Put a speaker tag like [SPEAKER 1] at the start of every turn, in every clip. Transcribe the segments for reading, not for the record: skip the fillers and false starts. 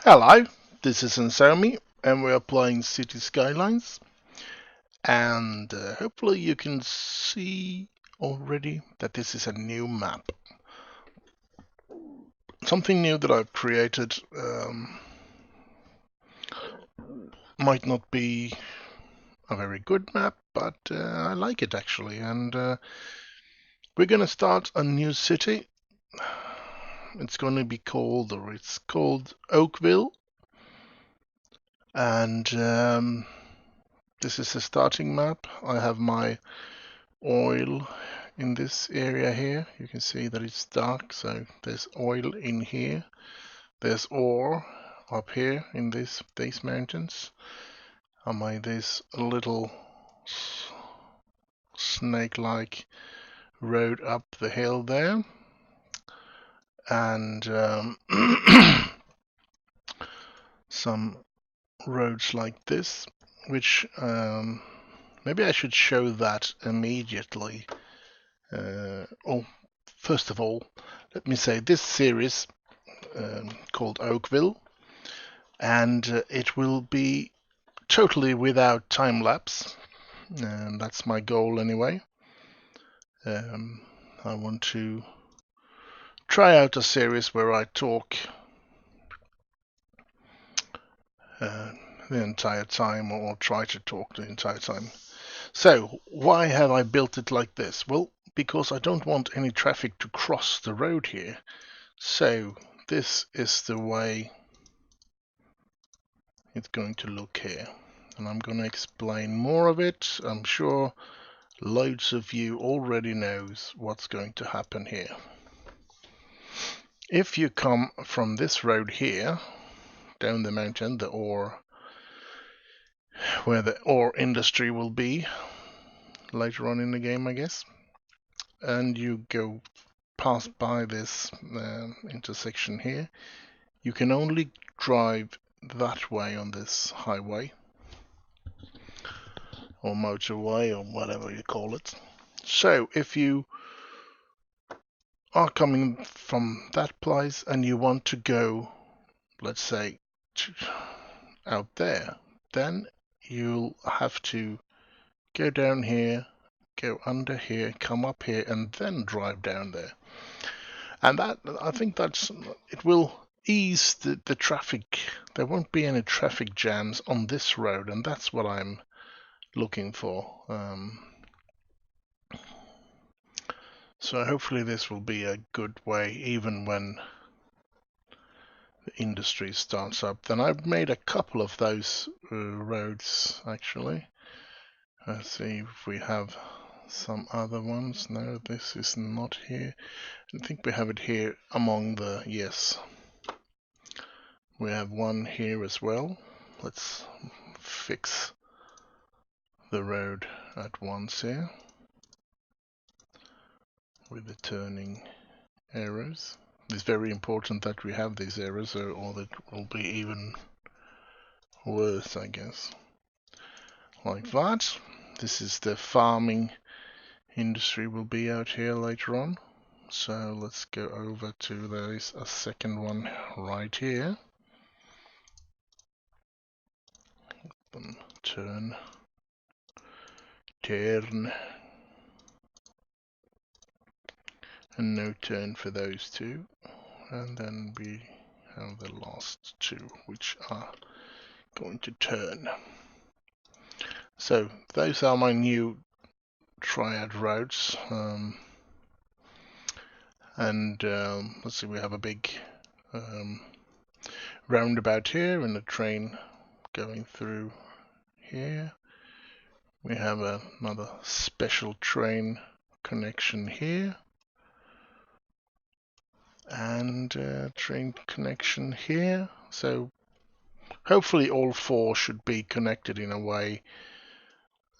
[SPEAKER 1] Hello, this is Ansomi, and we're playing City Skylines. And hopefully, you can see already that this is a new map. Something new that I've created. Might not be a very good map, but I like it actually. And we're going to start a new city. It's going to be called, or it's called OakVille. And this is the starting map. I have my oil in this area here. You can see that it's dark, so there's oil in here. There's ore up here in these mountains. I made this little snake-like road up the hill there, and some roads like this, which maybe I should show that immediately. Oh, first of all, let me say this series called OakVille, and it will be totally without time lapse, and that's my goal anyway. I want to try out a series where I talk the entire time, or try to talk the entire time. So, why have I built it like this? Well, because I don't want any traffic to cross the road here. So, this is the way it's going to look here. And I'm going to explain more of it. I'm sure loads of you already knows what's going to happen here. If you come from this road here, down the mountain, the ore, where the ore industry will be later on in the game, I guess, and you go past by this intersection here, you can only drive that way on this highway, or motorway, or whatever you call it. So if you are coming from that place and you want to go, let's say, out there, then you'll have to go down here, go under here, come up here, and then drive down there. And that, I think it will ease the traffic. There won't be any traffic jams on this road, and that's what I'm looking for. So hopefully this will be a good way, even when the industry starts up. Then I've made a couple of those roads actually. Let's see if we have some other ones. No, this is not here. I think we have it here among the, yes. We have one here as well. Let's fix the road at once here with the turning arrows. It's very important that we have these arrows, or it will be even worse, I guess. Like that. This is the farming industry will be out here later on. So let's go over to, there's a second one right here. Turn. And no turn for those two. And then we have the last two, which are going to turn. So those are my new triad roads. Let's see, we have a big roundabout here and a train going through here. We have another special train connection here, and a train connection here. So hopefully all four should be connected in a way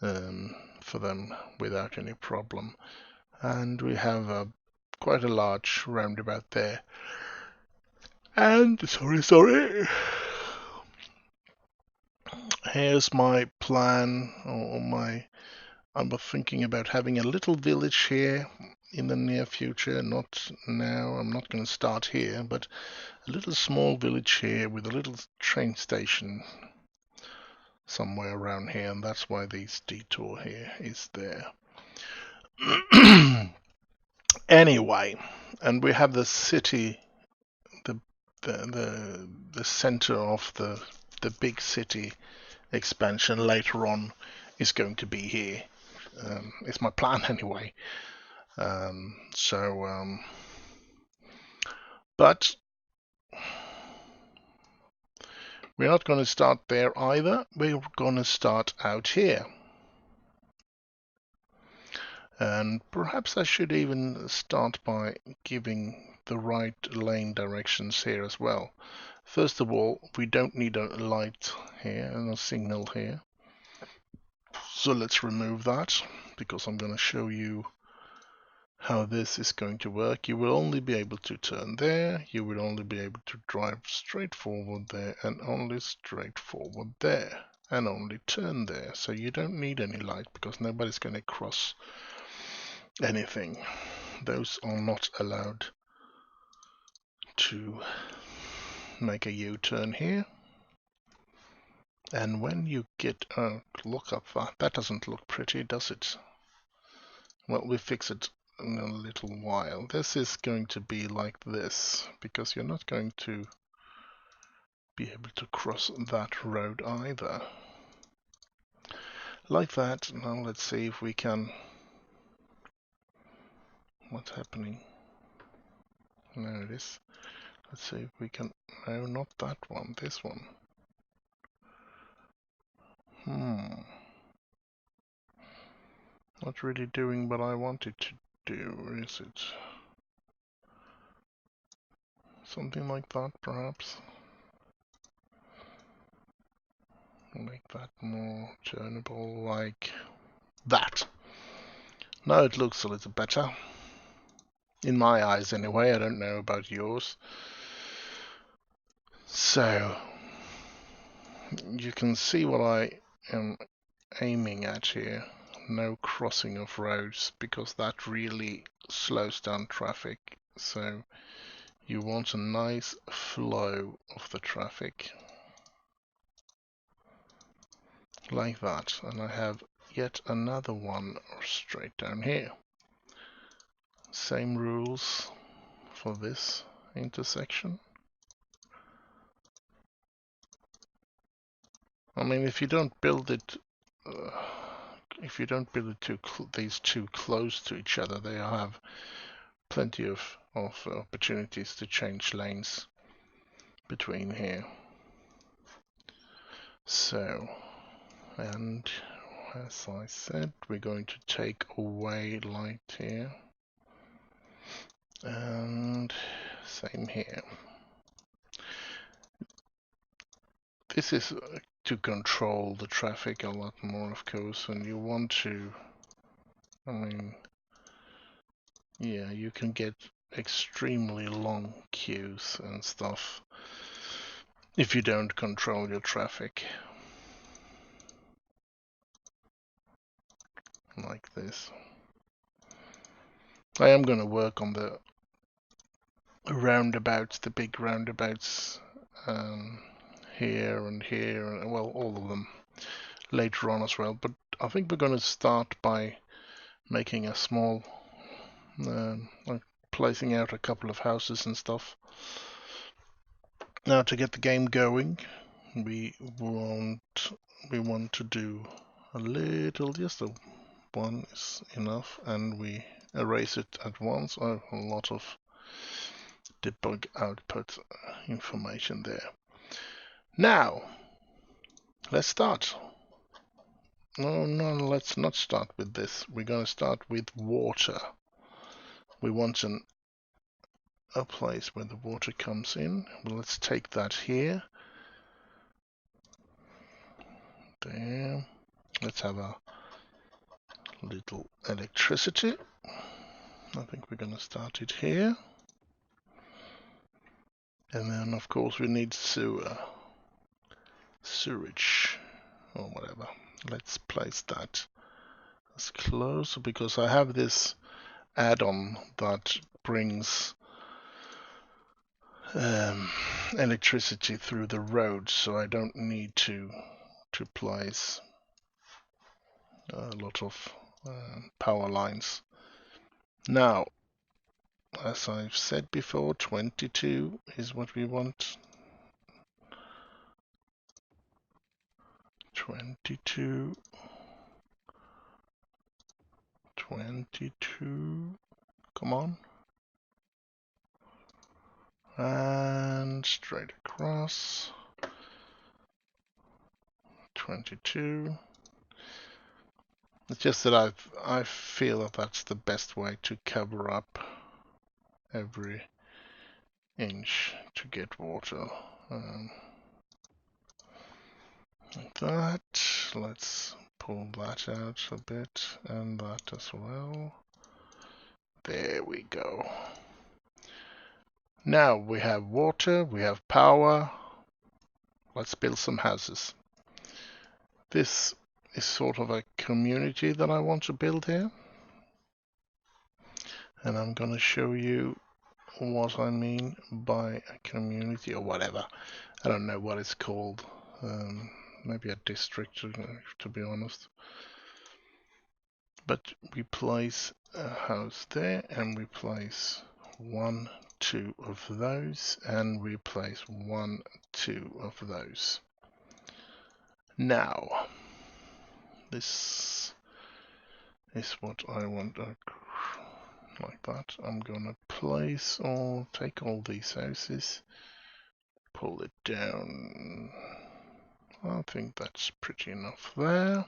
[SPEAKER 1] for them without any problem. And we have quite a large roundabout there. And sorry. Here's my plan, or my. I'm thinking about having a little village here. in the near future, not now. I'm not going to start here, but a little small village here with a little train station somewhere around here, and that's why this detour here is there. Anyway, and we have the city, the center of the big city expansion later on is going to be here. It's my plan anyway. But we're not going to start there either. We're going to start out here. And perhaps I should even start by giving the right lane directions here as well. First of all, we don't need a light here and a signal here. So let's remove that, because I'm going to show you how this is going to work. You will only be able to turn there, you will only be able to drive straight forward there, and only straight forward there, and only turn there. So you don't need any light, because nobody's going to cross anything. Those are not allowed to make a U-turn here. And when you get look up that doesn't look pretty, does it? Well, we fix it in a little while. This is going to be like this, because you're not going to be able to cross that road either. Like that. Now let's see if we can. What's happening? There it is. Let's see if we can. No, not that one. This one. Not really doing what I wanted to do, is it? Something like that, perhaps. Make that more turnable, like that. Now it looks a little better. In my eyes, anyway. I don't know about yours. So, you can see what I am aiming at here. No crossing of roads, because that really slows down traffic. So, you want a nice flow of the traffic. Like that. And I have yet another one straight down here. Same rules for this intersection. I mean, if you don't build it, these two close to each other, they have plenty of opportunities to change lanes between here. So, and as I said, we're going to take away light here, and same here. This is to control the traffic a lot more, of course, and you want to, I mean, yeah, you can get extremely long queues and stuff if you don't control your traffic. Like this. I am going to work on the roundabouts, the big roundabouts, here and here, and well, all of them later on as well. But I think we're going to start by making a small, like placing out a couple of houses and stuff. Now, to get the game going, we want to do a little, just a one is enough, and we erase it at once. Oh, a lot of debug output information there. Now, let's start. No, let's not start with this. We're going to start with water. We want a place where the water comes in. Well, let's take that here. There. Let's have a little electricity. I think we're going to start it here. And then, of course, we need sewerage, or whatever. Let's place that as close, because I have this add-on that brings electricity through the road, so I don't need to place a lot of power lines. Now, as I've said before, 22 is what we want. 22. 22. Come on. And straight across. 22. It's just that I feel that that's the best way to cover up every inch to get water. Like that. Let's pull that out a bit, and that as well. There we go. Now we have water, we have power. Let's build some houses. This is sort of a community that I want to build here. And I'm going to show you what I mean by a community or whatever. I don't know what it's called. Maybe a district, to be honest. But we place a house there, and we place 1, 2 of those, and we place 1, 2 of those. Now, this is what I want. Like that. I'm gonna place or take all these houses, pull it down. I think that's pretty enough there.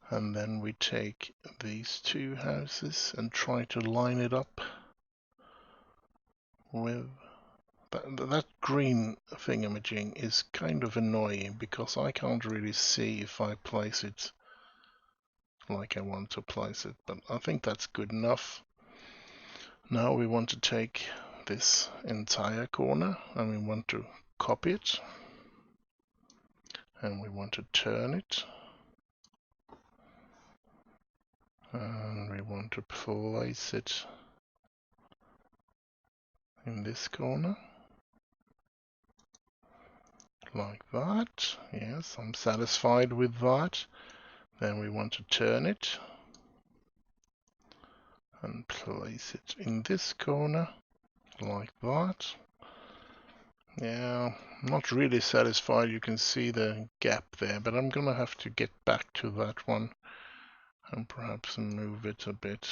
[SPEAKER 1] And then we take these 2 houses and try to line it up with that green thingamajig is kind of annoying because I can't really see if I place it like I want to place it, but I think that's good enough. Now we want to take this entire corner and we want to copy it, and we want to turn it, and we want to place it in this corner like that. Yes, I'm satisfied with that. Then we want to turn it and place it in this corner like that. Yeah, not really satisfied. You can see the gap there, but I'm gonna have to get back to that one and perhaps move it a bit.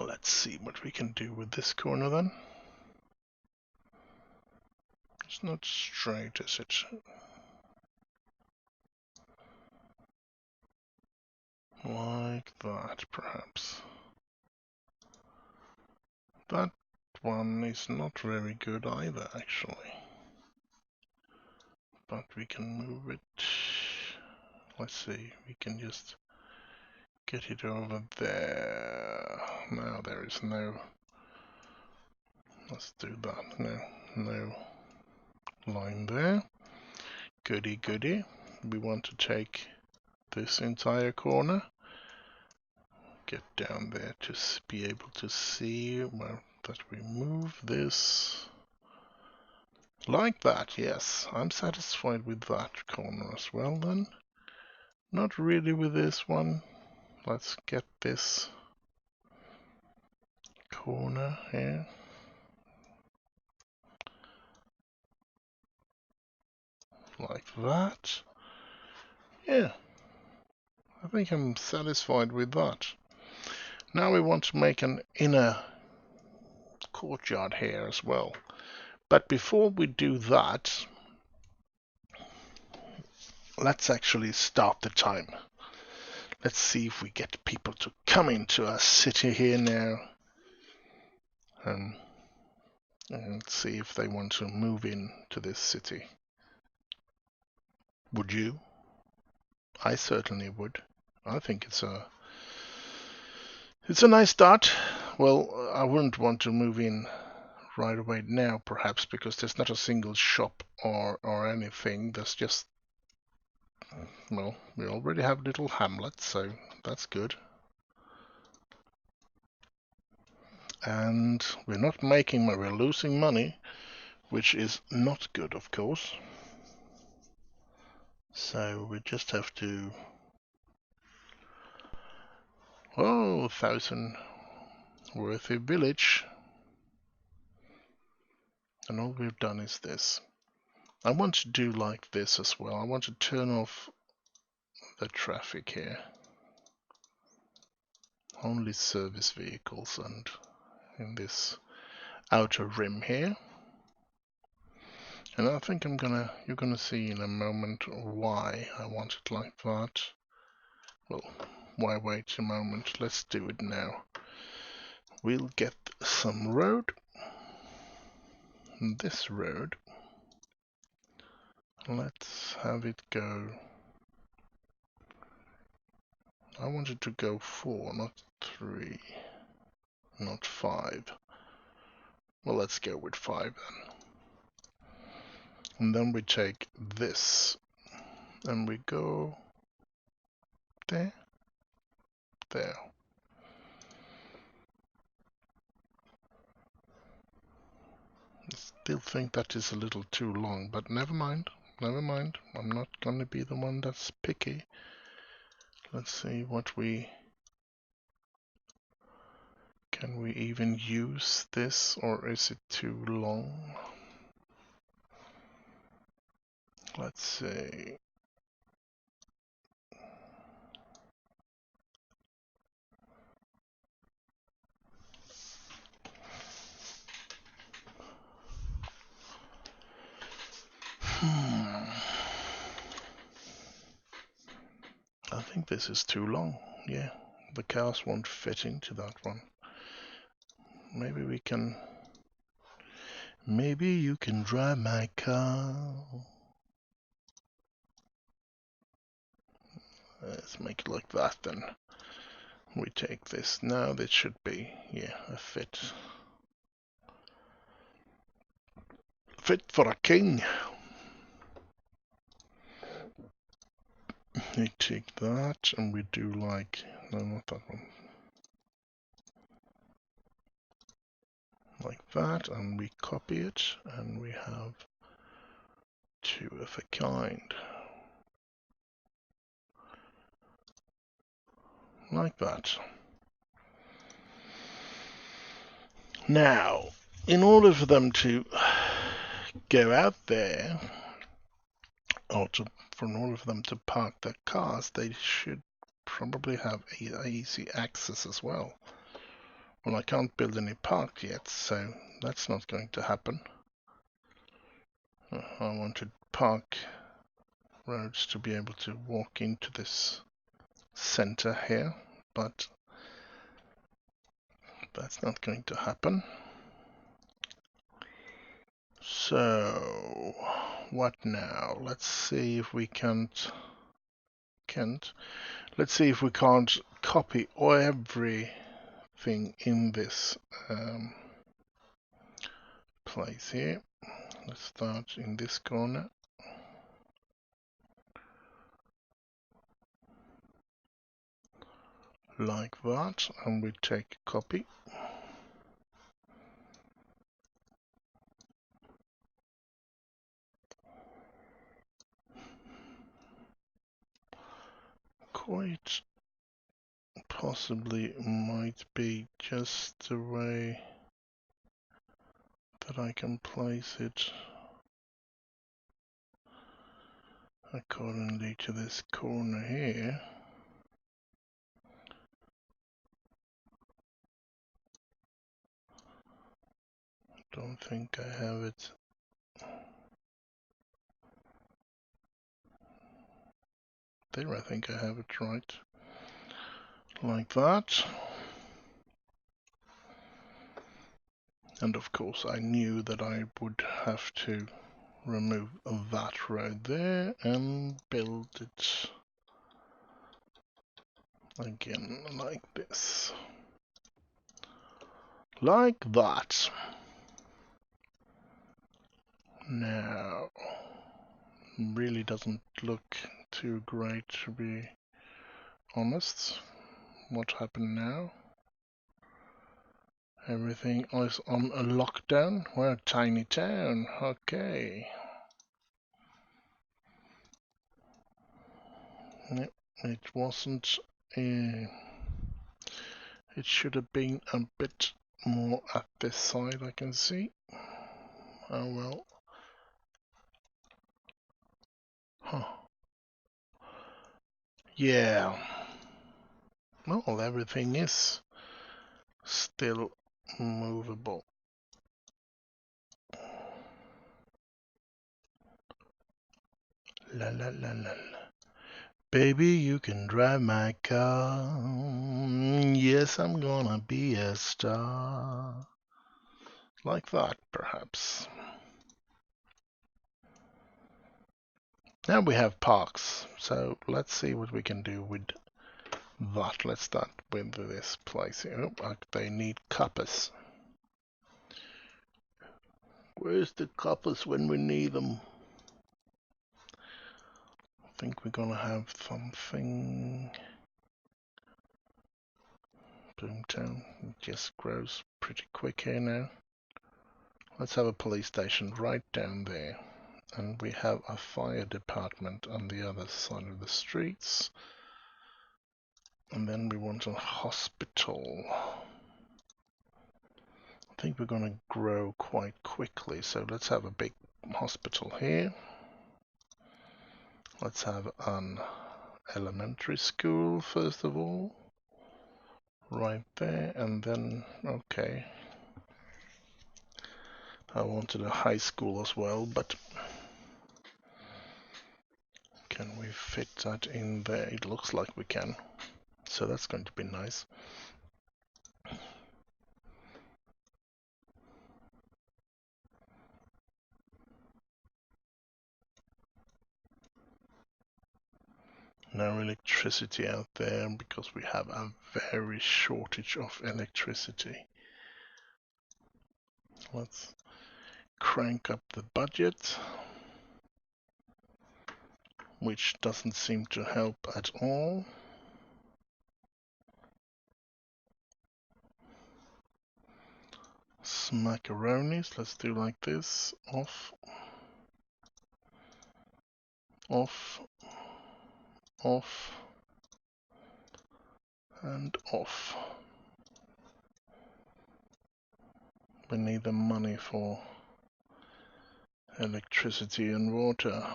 [SPEAKER 1] Let's see what we can do with this corner then. It's not straight, is it? Like that, perhaps. That one is not very good either, actually. But we can move it. Let's see, we can just get it over there. Now there is no... Let's do that. No line there. Goody goody. We want to take this entire corner, get down there to be able to see that we move this like that. Yes, I'm satisfied with that corner as well then. Not really with this one. Let's get this corner here. Like that. Yeah, I think I'm satisfied with that. Now we want to make an inner courtyard here as well. But before we do that, let's actually start the time. Let's see if we get people to come into our city here now. And see if they want to move in to this city. Would you? I certainly would. I think it's a nice start. Well, I wouldn't want to move in right away now, perhaps, because there's not a single shop or anything. There's just well, we already have little hamlets, so that's good. And we're not making money, we're losing money, which is not good, of course. So we just have to... Oh, 1,000 worthy village. And all we've done is this. I want to do like this as well. I want to turn off the traffic here. Only service vehicles and in this outer rim here. And I think you're gonna see in a moment why I want it like that. Well, why wait a moment? Let's do it now. We'll get some road. This road. Let's have it go. I want it to go 4, not 3, not 5. Well, let's go with 5 then. And then we take this and we go there, there. I still think that is a little too long, but never mind, never mind. I'm not gonna be the one that's picky. Let's see what we... Can we even use this, or is it too long? Let's see. I think this is too long. Yeah, the cars won't fit into that one. Maybe we can... Maybe you can drive my car. Let's make it like that then. We take this. Now this should be, yeah, a fit. Fit for a king. We take that and we do like... No, not that one. Like that, and we copy it, and we have 2 of a kind. Like that. Now, in order for them to go out there, or in order for them to park their cars, they should probably have easy access as well. Well, I can't build any park yet, so that's not going to happen. I wanted park roads to be able to walk into this center here, but that's not going to happen. So, what now? Let's see if we can't. Let's see if we can't copy everything in this place here. Let's start in this corner. Like that, and we take copy. Quite possibly might be just the way that I can place it accordingly to this corner here. Don't think I have it. There, I think I have it right. Like that. And of course I knew that I would have to remove that road there and build it again like this. Like that. Now, really doesn't look too great to be honest. What happened now? Everything is on a lockdown. We're a tiny town. Okay. No, it wasn't. It should have been a bit more at this side, I can see. Oh well. Huh. Yeah. Well, everything is still movable. La la la la la. Baby, you can drive my car. Yes, I'm gonna be a star. Like that, perhaps. Now we have parks, so let's see what we can do with that. Let's start with this place here. Oh, they need coppers. Where's the coppers when we need them? I think we're gonna have something. Boomtown just grows pretty quick here now. Let's have a police station right down there. And we have a fire department on the other side of the streets. And then we want a hospital. I think we're going to grow quite quickly, so let's have a big hospital here. Let's have an elementary school first of all. Right there, and then, okay. I wanted a high school as well, but can we fit that in there? It looks like we can. So that's going to be nice. No electricity out there because we have a very shortage of electricity. Let's crank up the budget, which doesn't seem to help at all. Smackaronis, let's do like this. Off, off, off, and off. We need the money for electricity and water.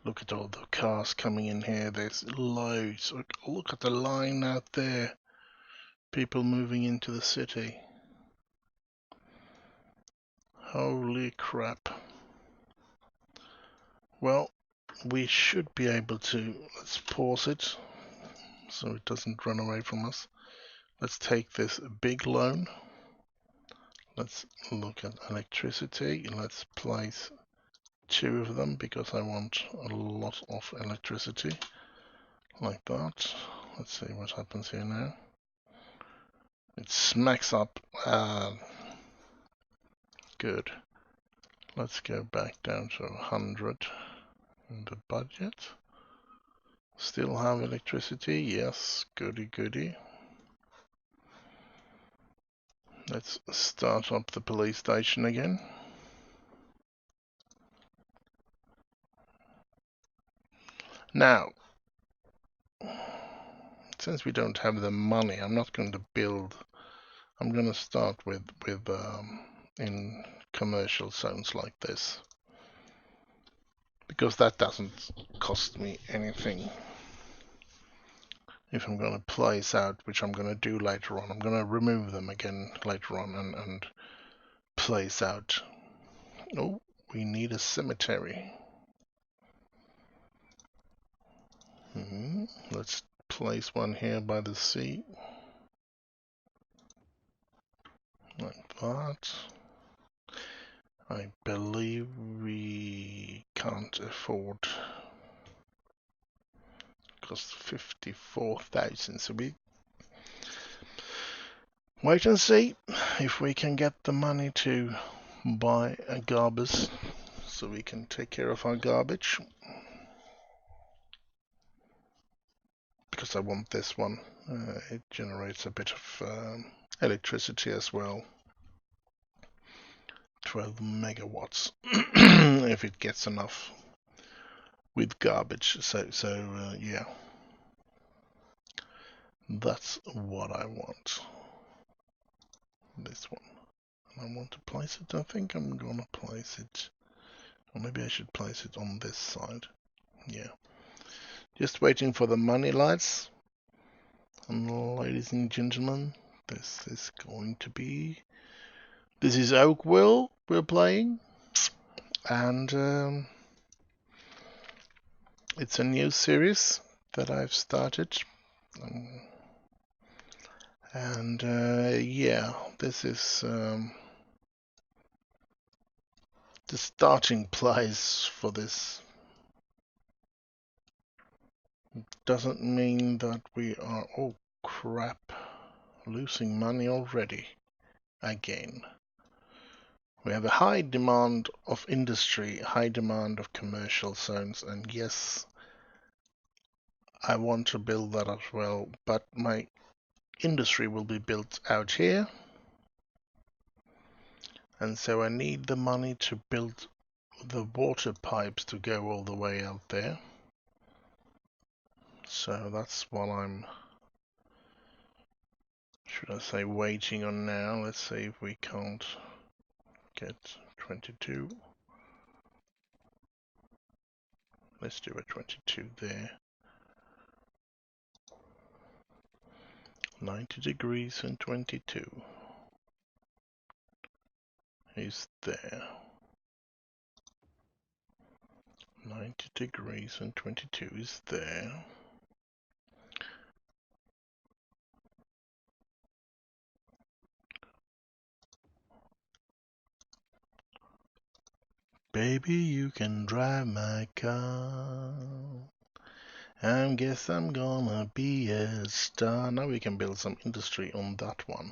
[SPEAKER 1] Look at all the cars coming in here. There's loads. Look at the line out there. People moving into the city. Holy crap. Well, we should be able to, let's pause it so it doesn't run away from us. Let's take this big loan. Let's look at electricity. Let's place 2 of them because I want a lot of electricity. Like that. Let's see what happens here now. It smacks up. Good. Let's go back down to 100 in the budget. Still have electricity? Yes, goody goody. Let's start up the police station again. Now, since we don't have the money, I'm not going to build. I'm going to start with in commercial zones like this, because that doesn't cost me anything. If I'm going to place out, which I'm going to do later on, I'm going to remove them again later on and place out. Oh, we need a cemetery. Let's place one here by the sea. Like that. I believe we can't afford. Cost 54,000, so we wait and see if we can get the money to buy a garbage so we can take care of our garbage. Because I want this one. It generates a bit of electricity as well. 12 megawatts if it gets enough with garbage. So yeah, that's what I want. This one. I want to place it. I think I'm gonna place it, or maybe I should place it on this side. Yeah. Just waiting for the money lights. And ladies and gentlemen, this is going to be. This is OakVille we're playing, and it's a new series that I've started. And yeah, this is the starting place for this. Doesn't mean that we are, oh crap, losing money already again. We have a high demand of industry, high demand of commercial zones, and yes, I want to build that as well, but my industry will be built out here, and so I need the money to build the water pipes to go all the way out there. So that's what I'm, should I say, waiting on now. Let's see if we can't get 22. Let's do a 22 there. 90 degrees and 22 is there. 90 degrees and 22 is there. Baby, you can drive my car. I guess I'm gonna be a star. Now we can build some industry on that one.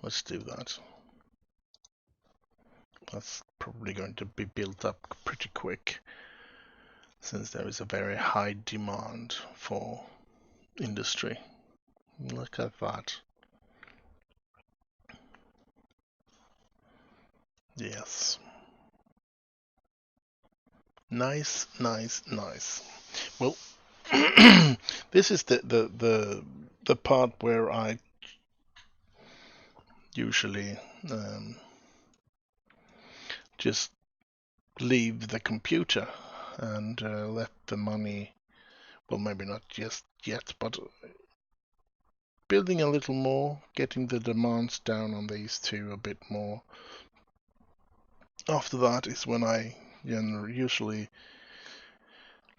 [SPEAKER 1] Let's do that. That's probably going to be built up pretty quick, since there is a very high demand for industry. Look at that. Yes. Nice, nice, nice. Well, this is the part where I usually just leave the computer and let the money, well, maybe not just yet, but building a little more, getting the demands down on these two a bit more. After that is when I usually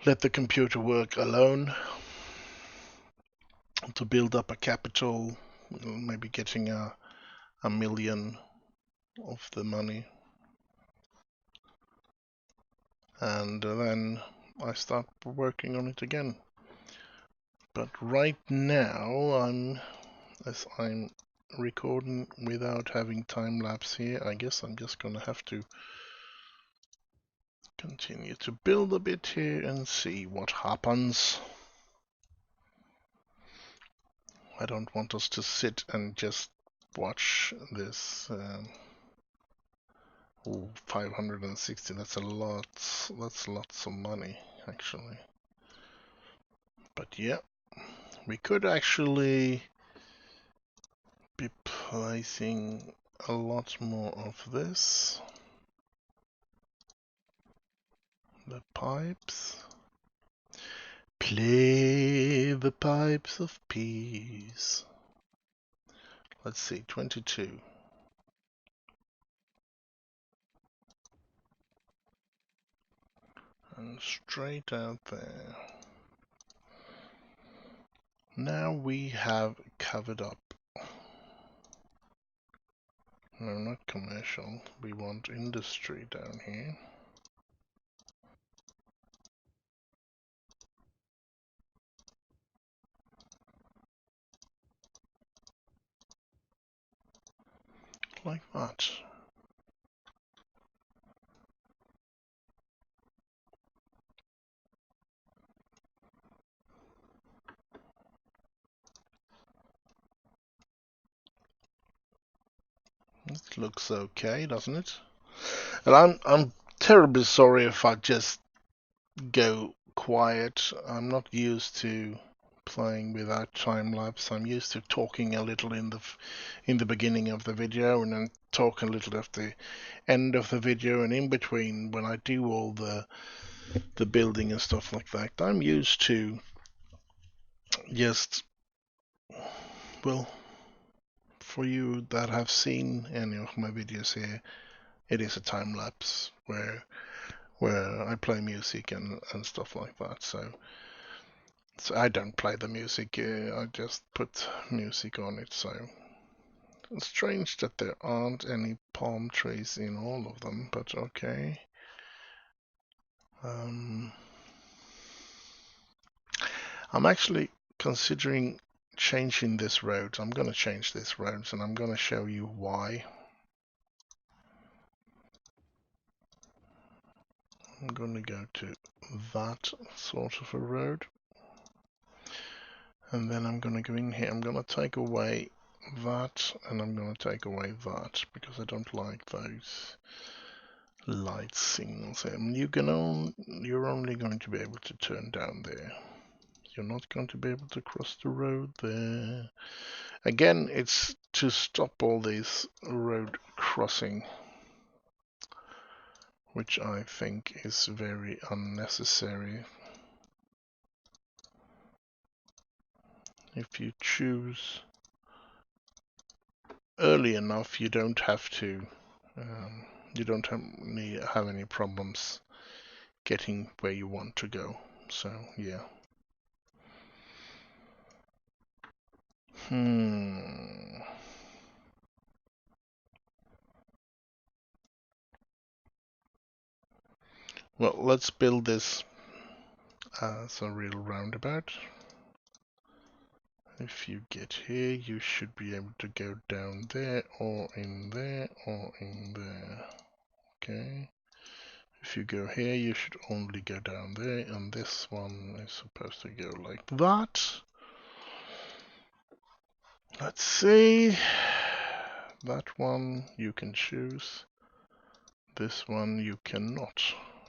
[SPEAKER 1] let the computer work alone to build up a capital, maybe getting a million of the money, and then I start working on it again. But right now, as I'm recording without having time lapse here, I guess I'm just gonna have to continue to build a bit here and see what happens. I don't want us to sit and just watch this. 560, that's a lot. That's lots of money, actually. But yeah, we could actually be placing a lot more of this. The pipes. Play the pipes of peace. Let's see, 22. And straight out there. Now we have covered up. No, not commercial. We want industry down here. Like that. It looks okay, doesn't it? And I'm terribly sorry if I just go quiet. I'm not used to playing without time lapse. I'm used to talking a little in the beginning of the video and then talk a little at the end of the video, and in between when I do all the building and stuff like that. I'm used to just, well, for you that have seen any of my videos here, it is a time lapse where I play music and stuff like that. So I don't play the music, I just put music on it. So it's strange that there aren't any palm trees in all of them, but okay. I'm actually considering changing this road. I'm going to change this road and I'm going to show you why. I'm going to go to that sort of a road. And then I'm going to go in here. I'm going to take away that and I'm going to take away that because I don't like those light signals. And you're only going to be able to turn down there. You're not going to be able to cross the road there. Again, it's to stop all these road crossing, which I think is very unnecessary. If you choose early enough, you don't have to, you don't have any problems getting where you want to go. So, yeah. Well, let's build this as a real roundabout. If you get here, you should be able to go down there, or in there, or in there. Okay. If you go here, you should only go down there, and this one is supposed to go like that. Let's see. That one you can choose. This one you cannot.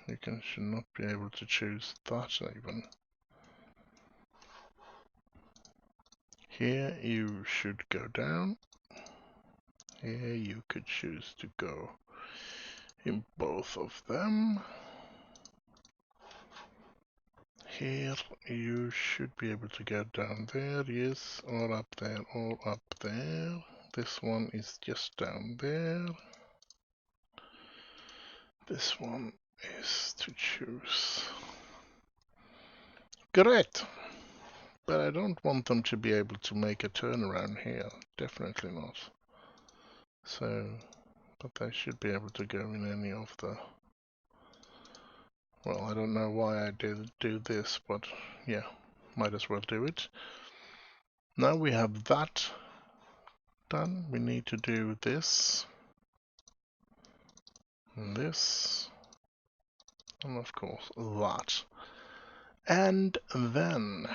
[SPEAKER 1] You should not be able to choose that even. Here you should go down. Here you could choose to go in both of them. Here you should be able to go down there, yes, or up there, or up there. This one is just down there. This one is to choose. Great! But I don't want them to be able to make a turnaround here. Definitely not. So, but they should be able to go in any of the... Well, I don't know why I did do this, but yeah, might as well do it. Now we have that done. We need to do this, and this, and of course that. And then,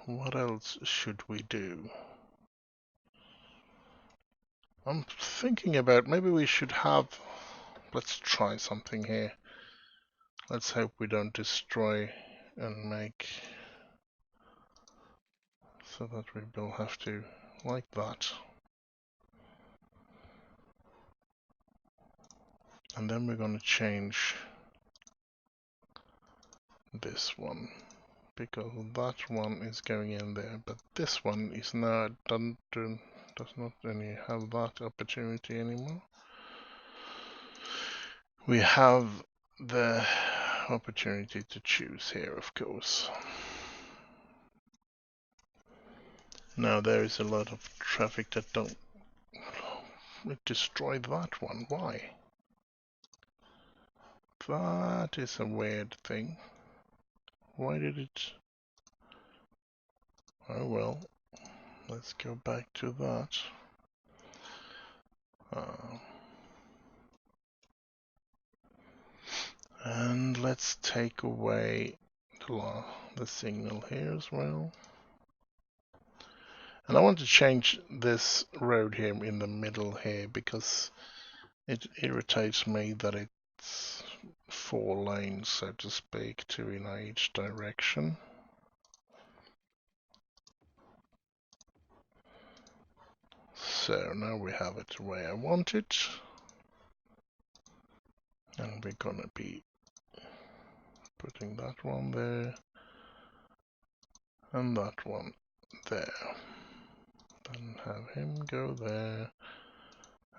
[SPEAKER 1] what else should we do? I'm thinking about maybe we should have... Let's try something here. Let's hope we don't destroy and make so that we will have to, like that. And then we're going to change this one, because that one is going in there, but this one is now does not any have that opportunity anymore. We have the opportunity to choose here, of course. Now there is a lot of traffic that don't destroy that one. Why? That is a weird thing. Why did it... Oh well, let's go back to that. And let's take away the signal here as well. And I want to change this road here in the middle here because it irritates me that it's 4 lanes, so to speak, 2 in each direction. So now we have it the way I want it. And we're gonna be putting that one there and that one there. Then have him go there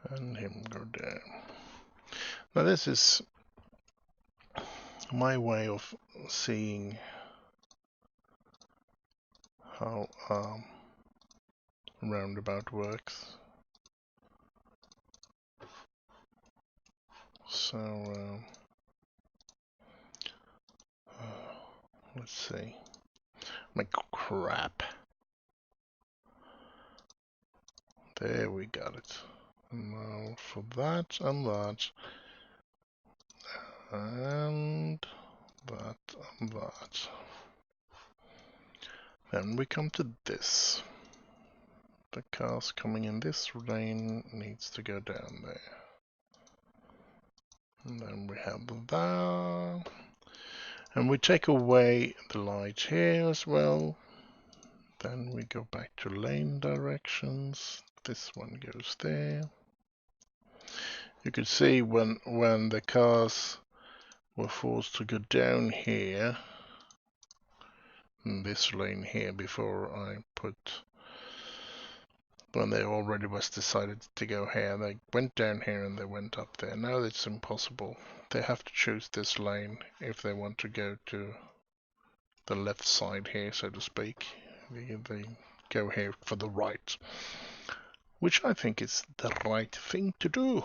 [SPEAKER 1] and him go there. Now this is my way of seeing how roundabout works. So let's see. Make crap. There we got it. Now for that and that and that and that. Then we come to this. The cars coming in this lane needs to go down there. And then we have that. And we take away the light here as well. Then we go back to lane directions. This one goes there. You can see when the cars were forced to go down here, in this lane here, before I put, when they already was decided to go here, they went down here and they went up there. Now it's impossible. They have to choose this lane if they want to go to the left side here, so to speak. They go here for the right, which I think is the right thing to do.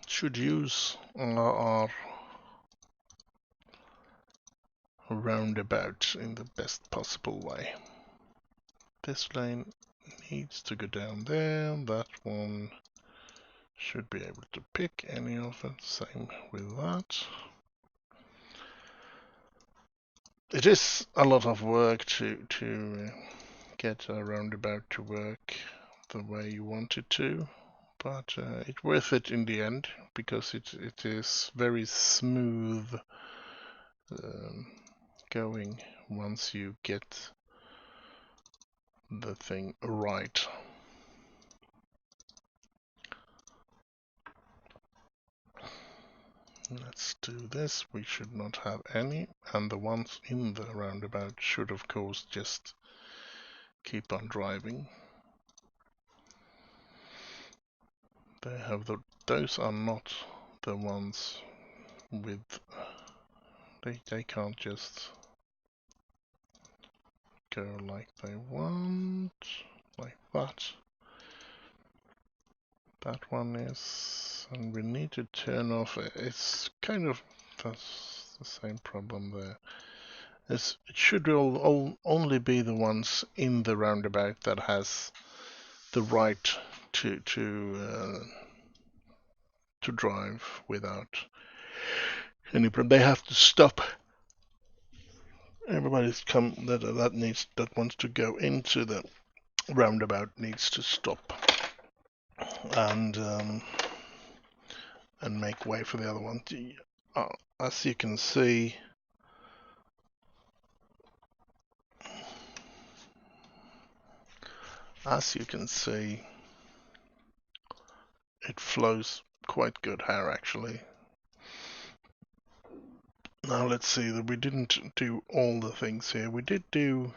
[SPEAKER 1] Should use our roundabout in the best possible way. This lane needs to go down there, that one should be able to pick any of it, same with that. It is a lot of work to get a roundabout to work the way you want it to, but it's worth it in the end because it is very smooth going once you get the thing right. Let's do this. We should not have any, and the ones in the roundabout should of course just keep on driving. They have those are not the ones with, they can't just go like they want, like that. That one is, and we need to turn off, it's kind of, that's the same problem there. It should only be the ones in the roundabout that has the right to drive without any problem. They have to stop. Everybody's that wants to go into the roundabout needs to stop and make way for the other one. As you can see, it flows quite good here actually. Now let's see that we didn't do all the things here. We did do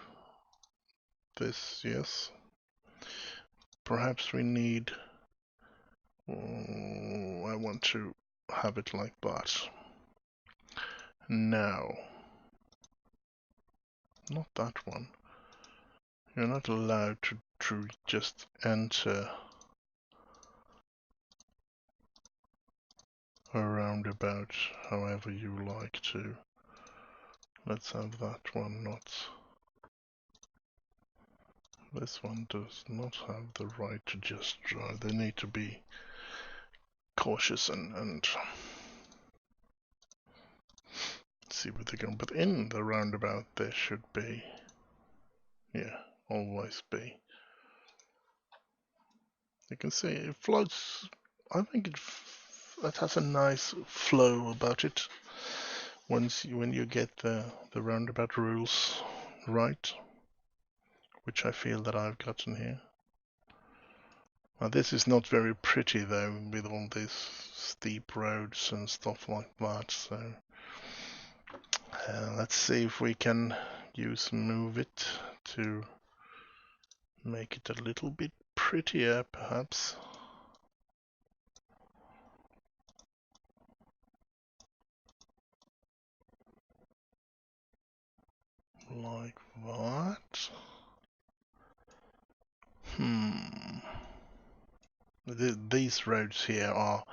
[SPEAKER 1] this, yes. Perhaps we need, I want to have it like that. Now, not that one. You're not allowed to just enter a roundabout however you like to. Let's have that one not. This one does not have the right to just drive. They need to be cautious and see where they're going. But in the roundabout there should be Yeah, always be. You can see it floats. I think it has a nice flow about it when you get the roundabout rules right, which I feel that I've gotten here. Now this is not very pretty though, with all these steep roads and stuff like that. So let's see if we can use move it to make it a little bit prettier, perhaps. Like that. These roads here are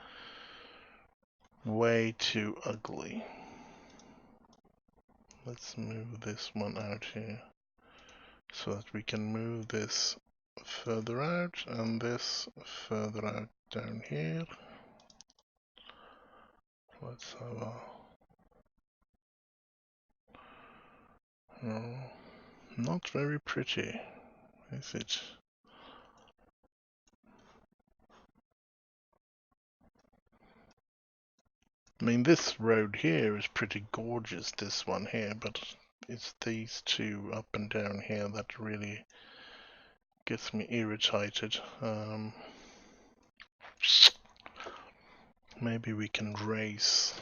[SPEAKER 1] way too ugly. Let's move this one out here so that we can move this further out and this further out down here. Let's have a... Oh, not very pretty, is it? I mean, this road here is pretty gorgeous, this one here, but it's these two up and down here that really gets me irritated. Maybe we can raise.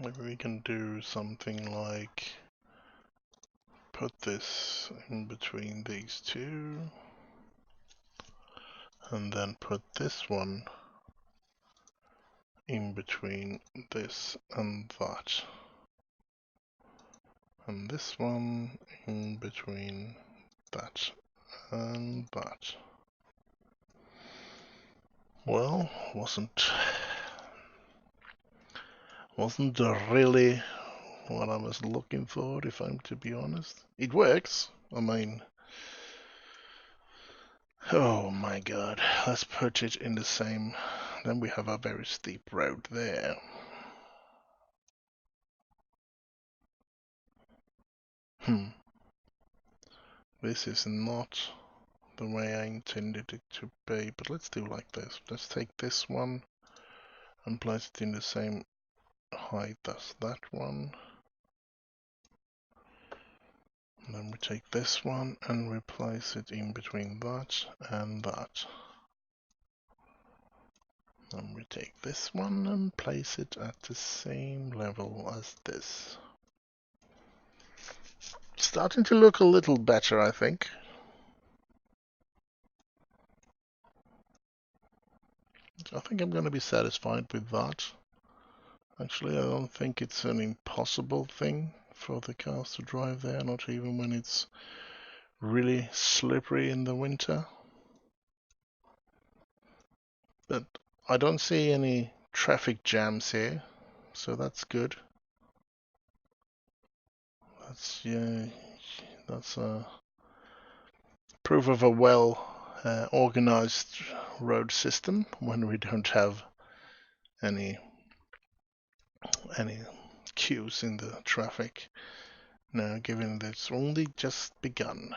[SPEAKER 1] Maybe we can do something like put this in between these two, and then put this one in between this and that, and this one in between that and that. Well, wasn't really what I was looking for, if I'm to be honest. It works. I mean, oh my god, let's put it in the same. Then we have a very steep road there. This is not the way I intended it to be, but let's do like this. Let's take this one and place it in the same height as that one. And then we take this one and replace it in between that and that. And we take this one and place it at the same level as this. Starting to look a little better, I think. I think I'm going to be satisfied with that. Actually, I don't think it's an impossible thing for the cars to drive there, not even when it's really slippery in the winter. But I don't see any traffic jams here, so that's good. That's a proof of a well organized road system when we don't have any queues in the traffic. Now, given that it's only just begun.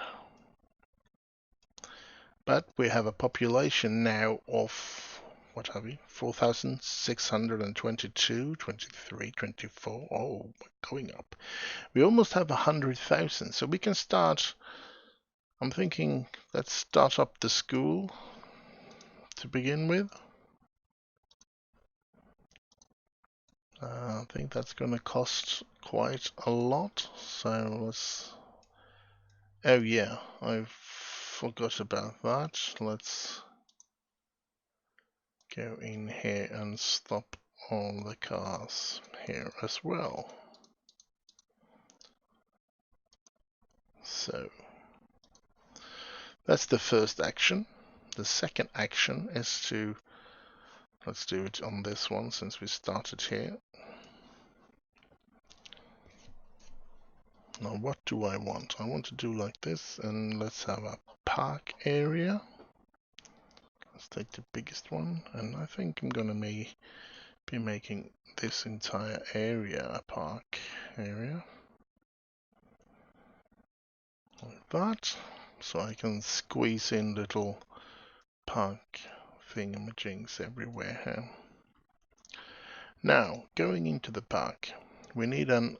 [SPEAKER 1] But we have a population now of, what have we, 4,622, 23, 24. Oh, we're going up. We almost have 100,000, so we can start. I'm thinking, let's start up the school to begin with. I think that's going to cost quite a lot, so let's... Oh yeah, I forgot about that. Let's go in here and stop all the cars here as well. So that's the first action. The second action is to, let's do it on this one since we started here. Now what do I want? I want to do like this, and let's have a park area. Let's take the biggest one, and I think I'm gonna be making this entire area a park area like that, so I can squeeze in little park thingamajigs everywhere here. Now, going into the park, we need an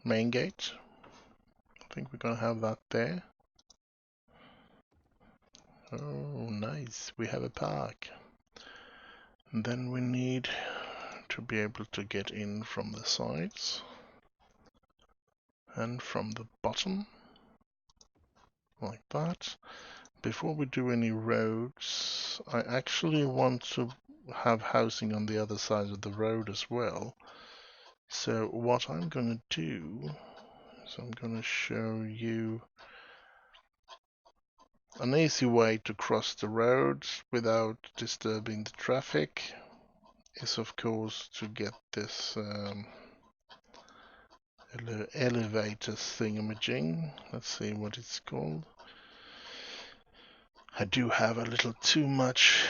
[SPEAKER 1] main gate. I think we're gonna have that there. Oh, nice, we have a park. And then we need to be able to get in from the sides and from the bottom, like that. Before we do any roads, I actually want to have housing on the other side of the road as well. So what I'm going to do is I'm going to show you an easy way to cross the road without disturbing the traffic is of course to get this elevator thingamajig. Let's see what it's called. I do have a little too much.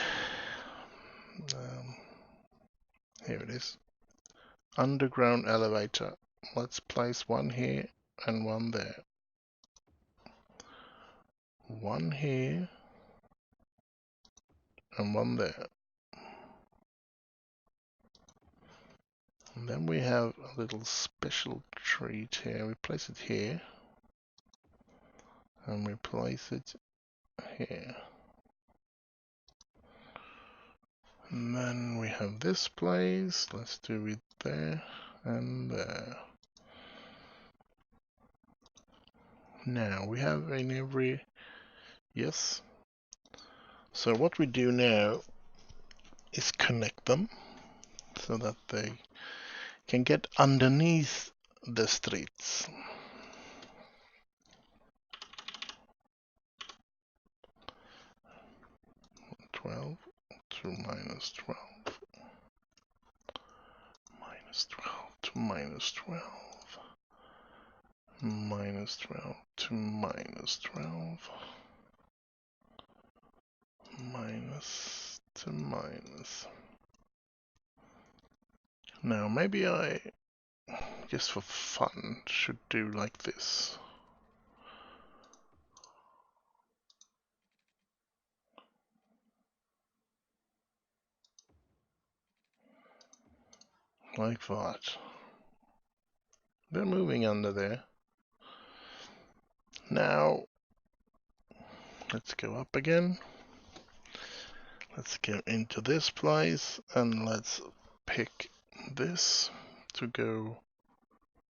[SPEAKER 1] Here it is. Underground elevator. Let's place one here and one there. One here and one there. And then we have a little special treat here. We place it here and we place it here. And then we have this place. Let's do it there and there. Now we have in every, yes. So what we do now is connect them so that they can get underneath the streets. -12 to -12, -12 to -12, -12 to -12, minus to minus. Now maybe I, just for fun, should do like this. Like that. They're moving under there. Now, let's go up again. Let's go into this place and let's pick this to go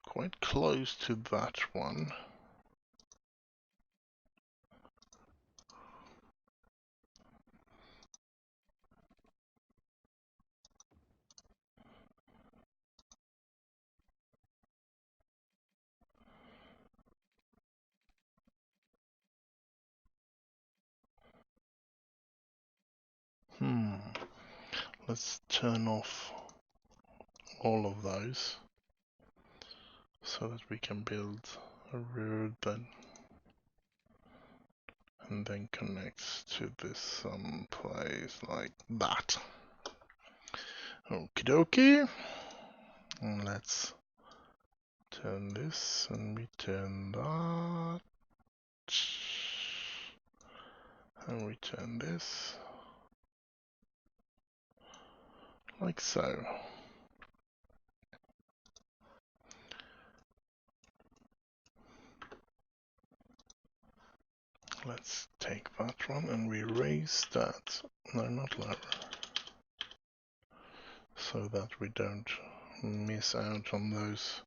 [SPEAKER 1] quite close to that one. Let's turn off all of those so that we can build a road then and then connects to this place like that. Okie dokie. And let's turn this and we turn that. And we turn this. Like so. Let's take that one and we raise that. No, not lower. So that we don't miss out on those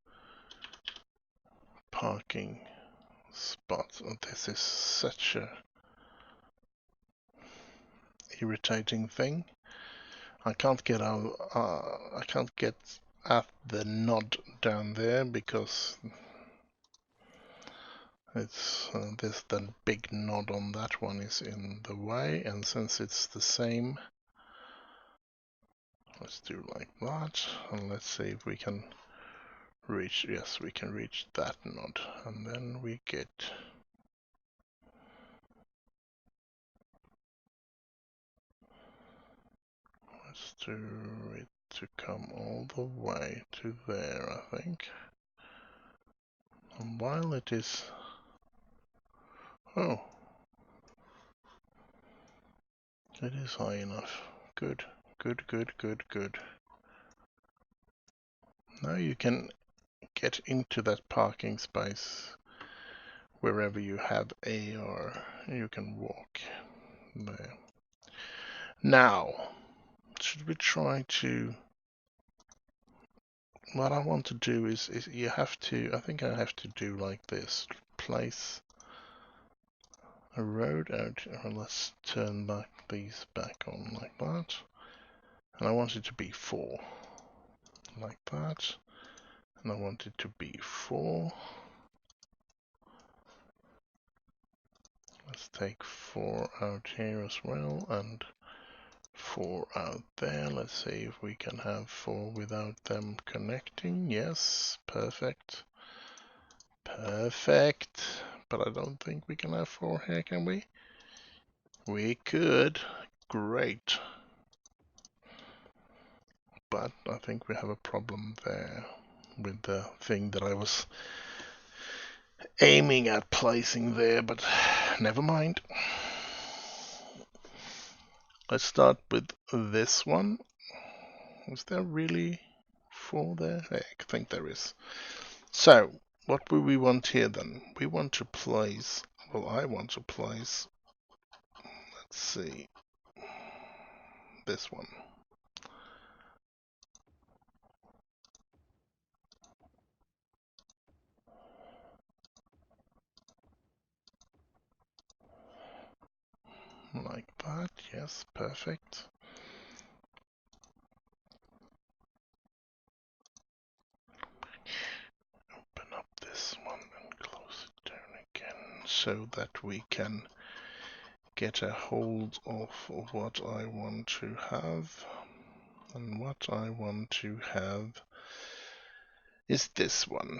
[SPEAKER 1] parking spots. Oh, this is such a irritating thing. I can't get out. I can't get at the nod down there because it's this that big nod on that one is in the way, and since it's the same, let's do like that, and let's see if we can reach. Yes, we can reach that nod, and then we get. Let's do it to come all the way to there, I think. And while it is... Oh. It is high enough. Good, good, good, good, good. Now you can get into that parking space wherever you have AR. You can walk there. Now, should we try to... What I want to do is you have to... I think I have to do like this. Place a road out, or let's turn back these back on like that. And I want it to be 4. Like that. And I want it to be 4. Let's take 4 out here as well, and 4 out there. Let's see if we can have 4 without them connecting. Yes, perfect. Perfect. But I don't think we can have 4 here, can we? We could. Great. But I think we have a problem there with the thing that I was aiming at placing there, but never mind. Let's start with this one. Is there really 4 there? I think there is. So, what will we want here then? We want to place, well, I want to place, let's see, this one. Like that, yes, perfect. Open up this one and close it down again so that we can get a hold of what I want to have. And what I want to have is this one.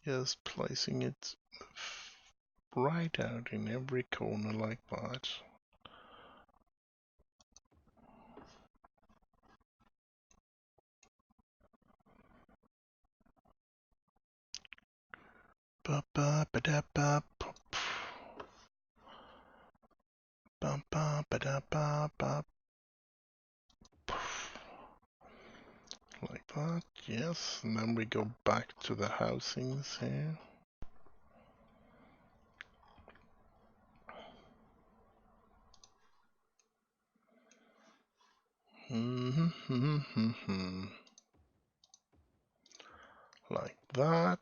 [SPEAKER 1] Just placing it right out in every corner like that. Ba ba ba da ba ba ba ba ba da ba ba. Like that, yes. And then we go back to the housings here. Like that.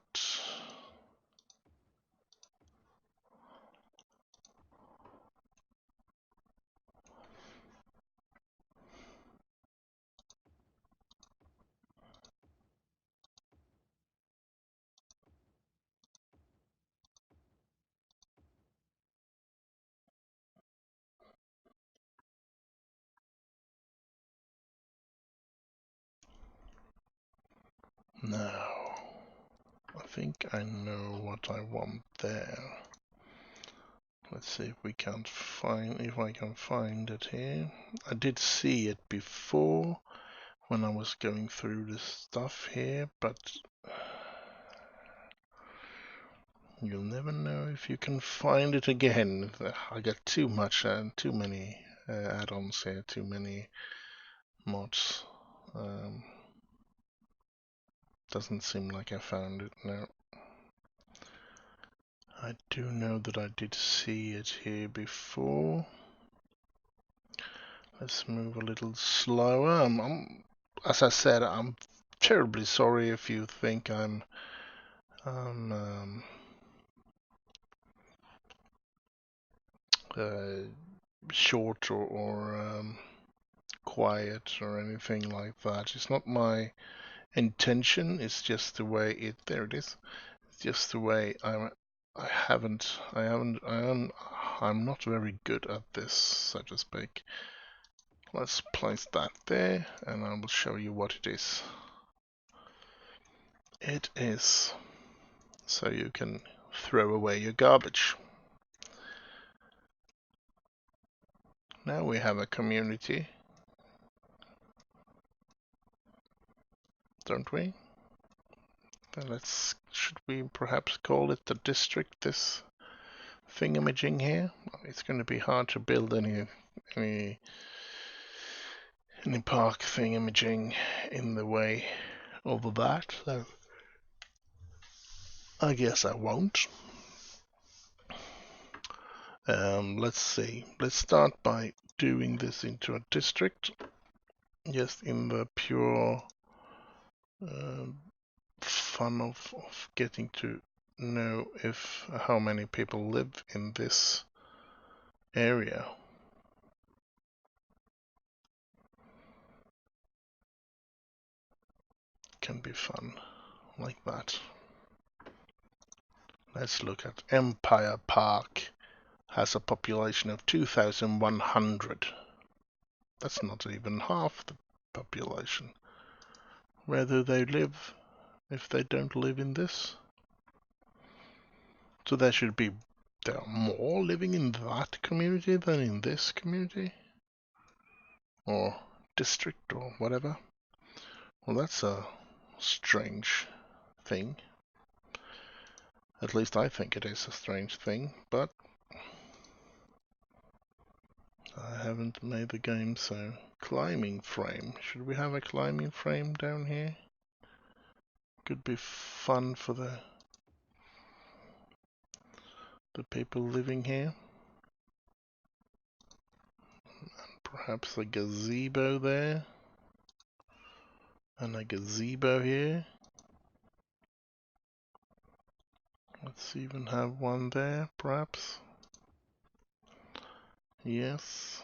[SPEAKER 1] Now, I think I know what I want there. Let's see if we can't find, if I can find it here. I did see it before when I was going through the stuff here, but you'll never know if you can find it again. I got too many add-ons here, too many mods. Doesn't seem like I found it now. I do know that I did see it here before. Let's move a little slower. As I said, I'm terribly sorry if you think I'm short or quiet or anything like that. It's not my intention. It's just the way it. There it is. It's just the way I'm not very good at this, so to speak. Let's place that there, and I will show you what it is. It is so you can throw away your garbage. Now we have a community don't we? Then should we perhaps call it the district, this thingamajig here? It's going to be hard to build any park thingamajig in the way of that, so I guess I won't. Let's see. Let's start by doing this into a district, just in the pure fun of getting to know how many people live in this area. Can be fun like that. Let's look at Empire Park. Has a population of 2,100. That's not even half the population. Where do they live if they don't live in this? So there are more living in that community than in this community? Or district or whatever. Well, that's a strange thing. At least I think it is a strange thing, but I haven't made the game, so... Climbing frame. Should we have a climbing frame down here? Could be fun for the people living here. And perhaps a gazebo there. And a gazebo here. Let's even have one there, perhaps. Yes.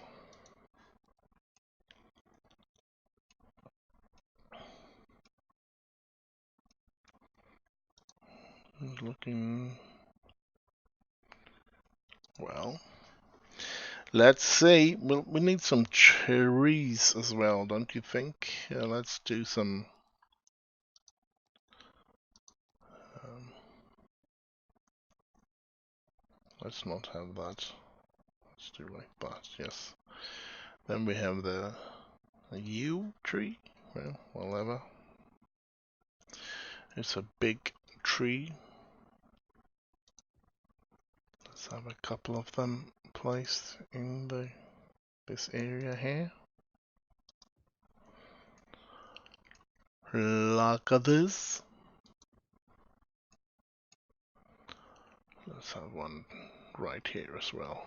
[SPEAKER 1] Looking... Well... Let's see. Well, we need some trees as well, don't you think? Let's do some... let's not have that. Let's do like that, yes. Then we have the yew tree. Well, whatever. It's a big tree. Let's have a couple of them placed in this area here. Like this. Let's have one right here as well.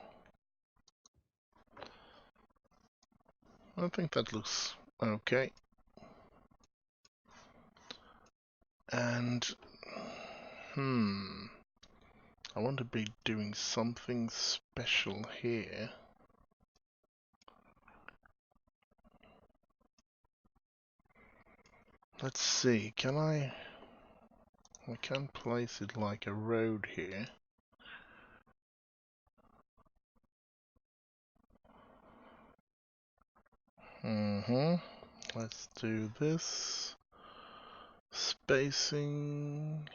[SPEAKER 1] I think that looks okay. And I want to be doing something special here. Let's see, I can place it like a road here. Let's do this. Spacing.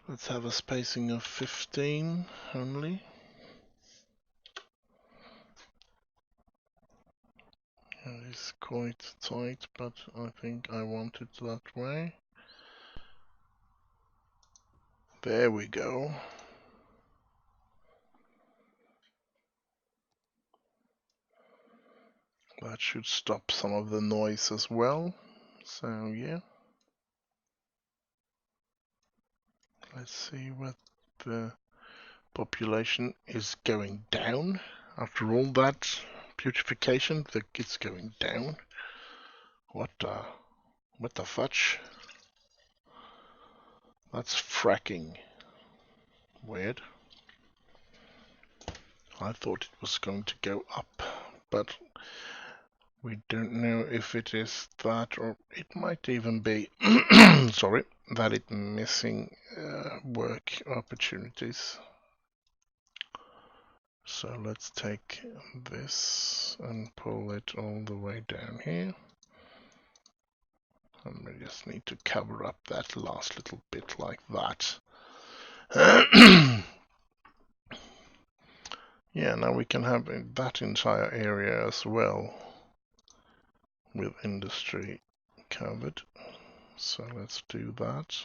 [SPEAKER 1] Let's have a spacing of 15 only. It is quite tight, but I think I want it that way. There we go. That should stop some of the noise as well. So yeah. Let's see what the population is going down. After all that beautification, it's going down. What the fudge? That's fracking. Weird. I thought it was going to go up, but we don't know if it is that, or it might even be sorry, that it's missing work opportunities. So let's take this and pull it all the way down here. And we just need to cover up that last little bit like that. Yeah, now we can have that entire area as well with industry covered. So let's do that.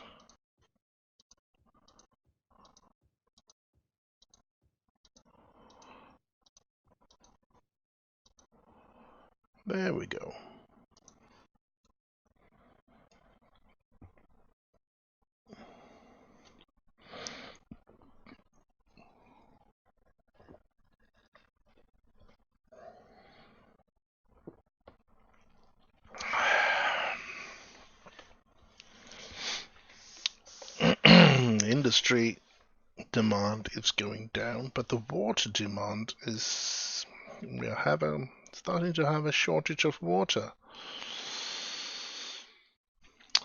[SPEAKER 1] There we go. Industry demand is going down, but the water demand is starting to have a shortage of water.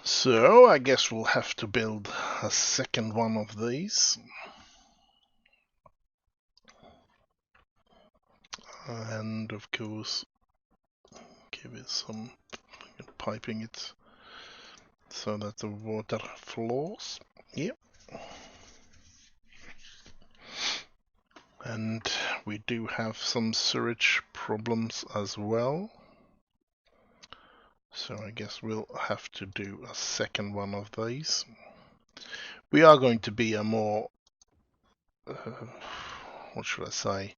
[SPEAKER 1] So I guess we'll have to build a second one of these. And of course give it some piping it so that the water flows. Yep. And we do have some sewage problems as well. So I guess we'll have to do a second one of these. We are going to be a more, what should I say,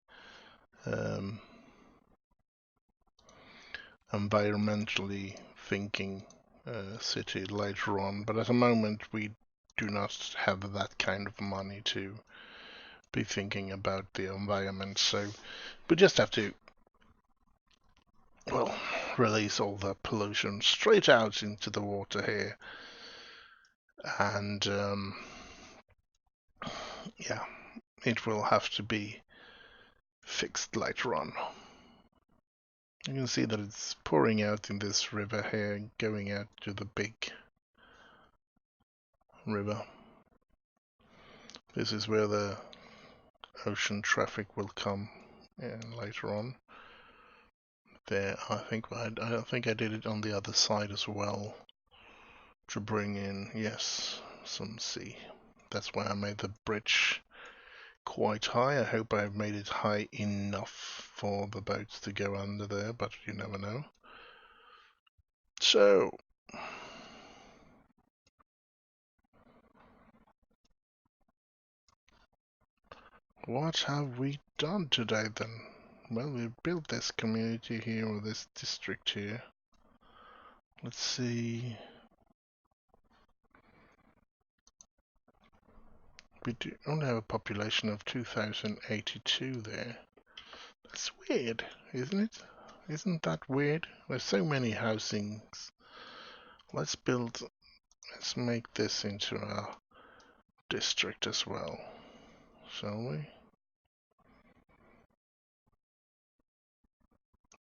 [SPEAKER 1] environmentally thinking city later on. But at the moment we do not have that kind of money to be thinking about the environment. So we just have to, well, release all the pollution straight out into the water here. And yeah, it will have to be fixed later on. You can see that it's pouring out in this river here, going out to the big river. This is where the ocean traffic will come later on. There, I think I did it on the other side as well to bring in, yes, some sea. That's why I made the bridge quite high. I hope I've made it high enough for the boats to go under there, but you never know. So what have we done today then? Well, we've built this community here, or this district here. Let's see. We do only have a population of 2,082 there. That's weird, isn't it? Isn't that weird? There's so many housings. Let's make this into a district as well, shall we?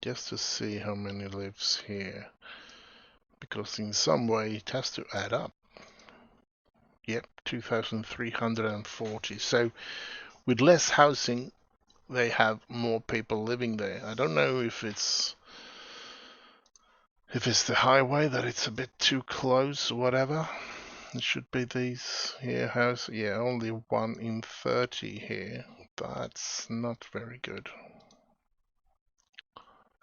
[SPEAKER 1] Just to see how many lives here. Because in some way it has to add up. Yep, 2,340. So with less housing, they have more people living there. I don't know if it's the highway, that it's a bit too close or whatever. It should be these here house. Yeah, only 1 in 30 here. That's not very good.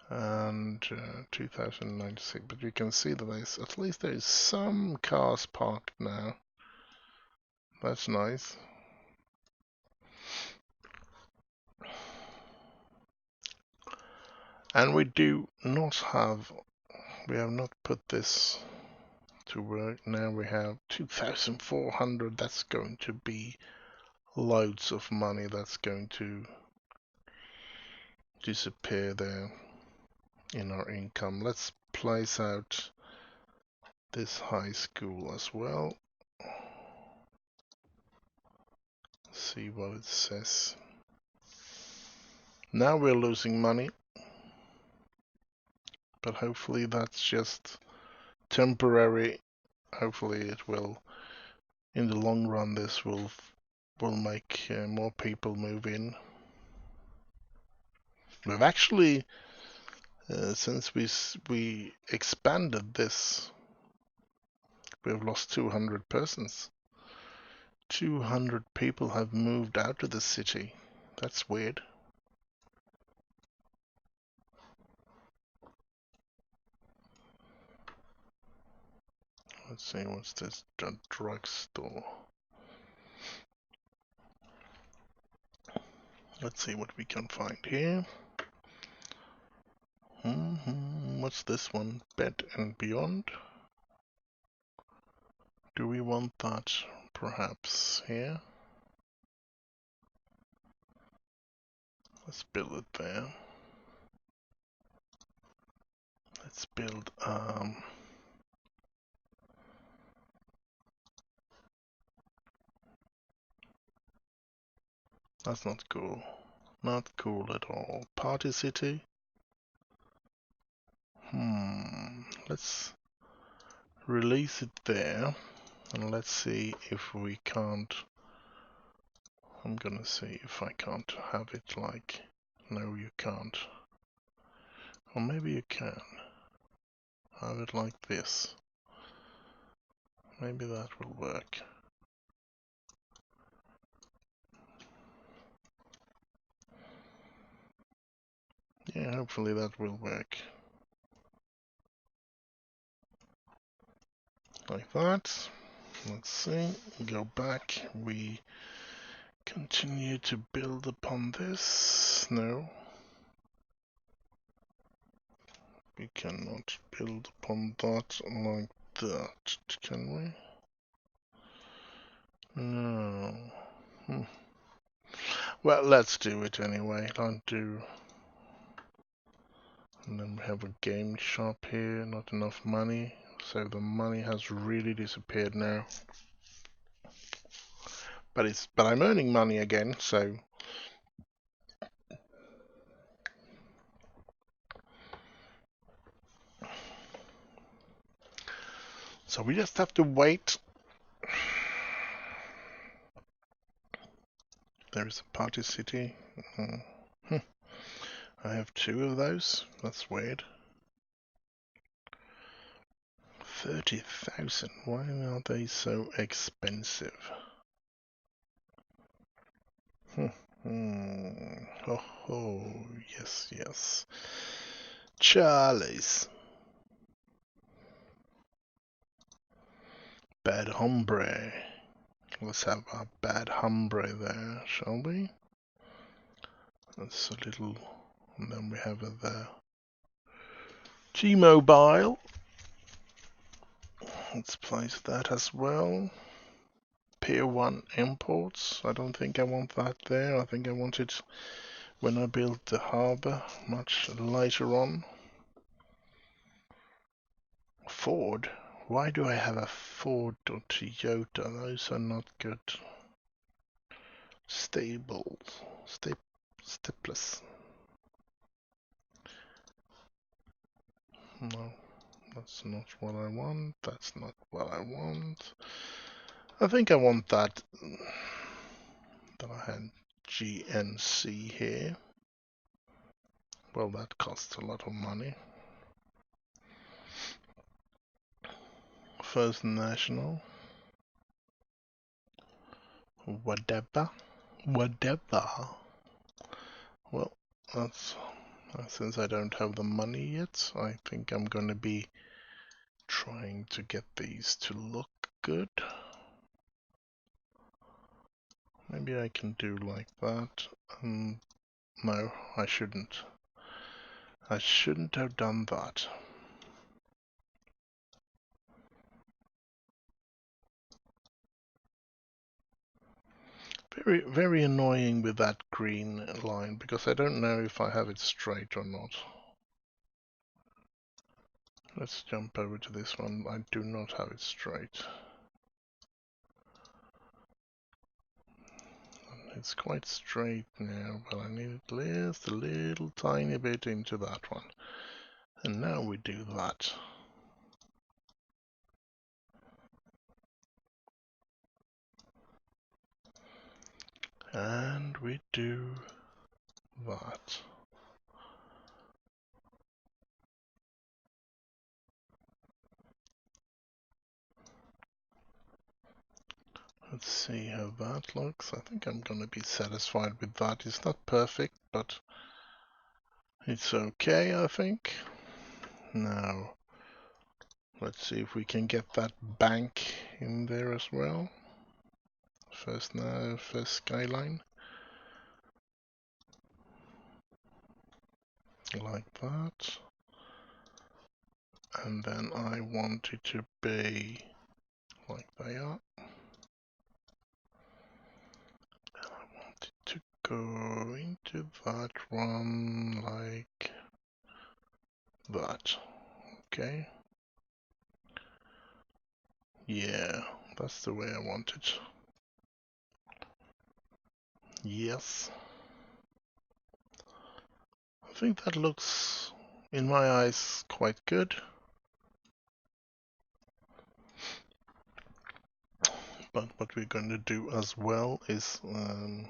[SPEAKER 1] And 2096, but you can see that at least there is some cars parked now. That's nice. And we have not put this to work. Now we have 2,400. That's going to be loads of money that's going to disappear there in our income. Let's place out this high school as well. See what it says. Now we're losing money, but hopefully that's just temporary. Hopefully it will, in the long run, this will make more people move in. We've actually, since we expanded this, we've lost 200 persons. 200 people have moved out of the city. That's weird. Let's see, what's this? Drugstore. Let's see what we can find here. What's this one? Bed and Beyond. Do we want that perhaps here? Let's build it there. Let's build that's not cool. Not cool at all. Party City. Let's release it there and let's see if we can't. I'm gonna see if I can't have it like, no you can't. Or maybe you can. Have it like this. Maybe that will work. Yeah, hopefully that will work. Like that. Let's see. Go back. We continue to build upon this. No. We cannot build upon that like that, can we? No. Well, let's do it anyway. I'll do. And then we have a game shop here, not enough money. So the money has really disappeared now. But I'm earning money again, so we just have to wait. There is a party city. I have 2 of those. That's weird. 30,000. Why are they so expensive? Oh, yes. Charlie's. Bad hombre. Let's have our bad hombre there, shall we? That's a little. And then we have it there. T-Mobile. Let's place that as well. Pier 1 imports. I don't think I want that there. I think I want it when I build the harbor much later on. Ford. Why do I have a Ford or Toyota? Those are not good. Stables. Stipless. No, that's not what I want. That's not what I want. I think I want that. That I had GNC here. Well, that costs a lot of money. First National. Whatever. Well, that's since I don't have the money yet, I think I'm gonna be trying to get these to look good. Maybe I can do like that. No, I shouldn't. I shouldn't have done that. Very annoying with that green line, because I don't know if I have it straight or not. Let's jump over to this one. I do not have it straight. It's quite straight now, but I need it just a little tiny bit into that one. And now we do that. And we do that. Let's see how that looks. I think I'm going to be satisfied with that. It's not perfect, but it's okay, I think. Now, Let's see if we can get that bank in there as well. First skyline. Like that. And then I want it to be like they are. And I want it to go into that one like that. Okay. Yeah, that's the way I want it. Yes. I think that looks, in my eyes, quite good. But what we're going to do as well is, well,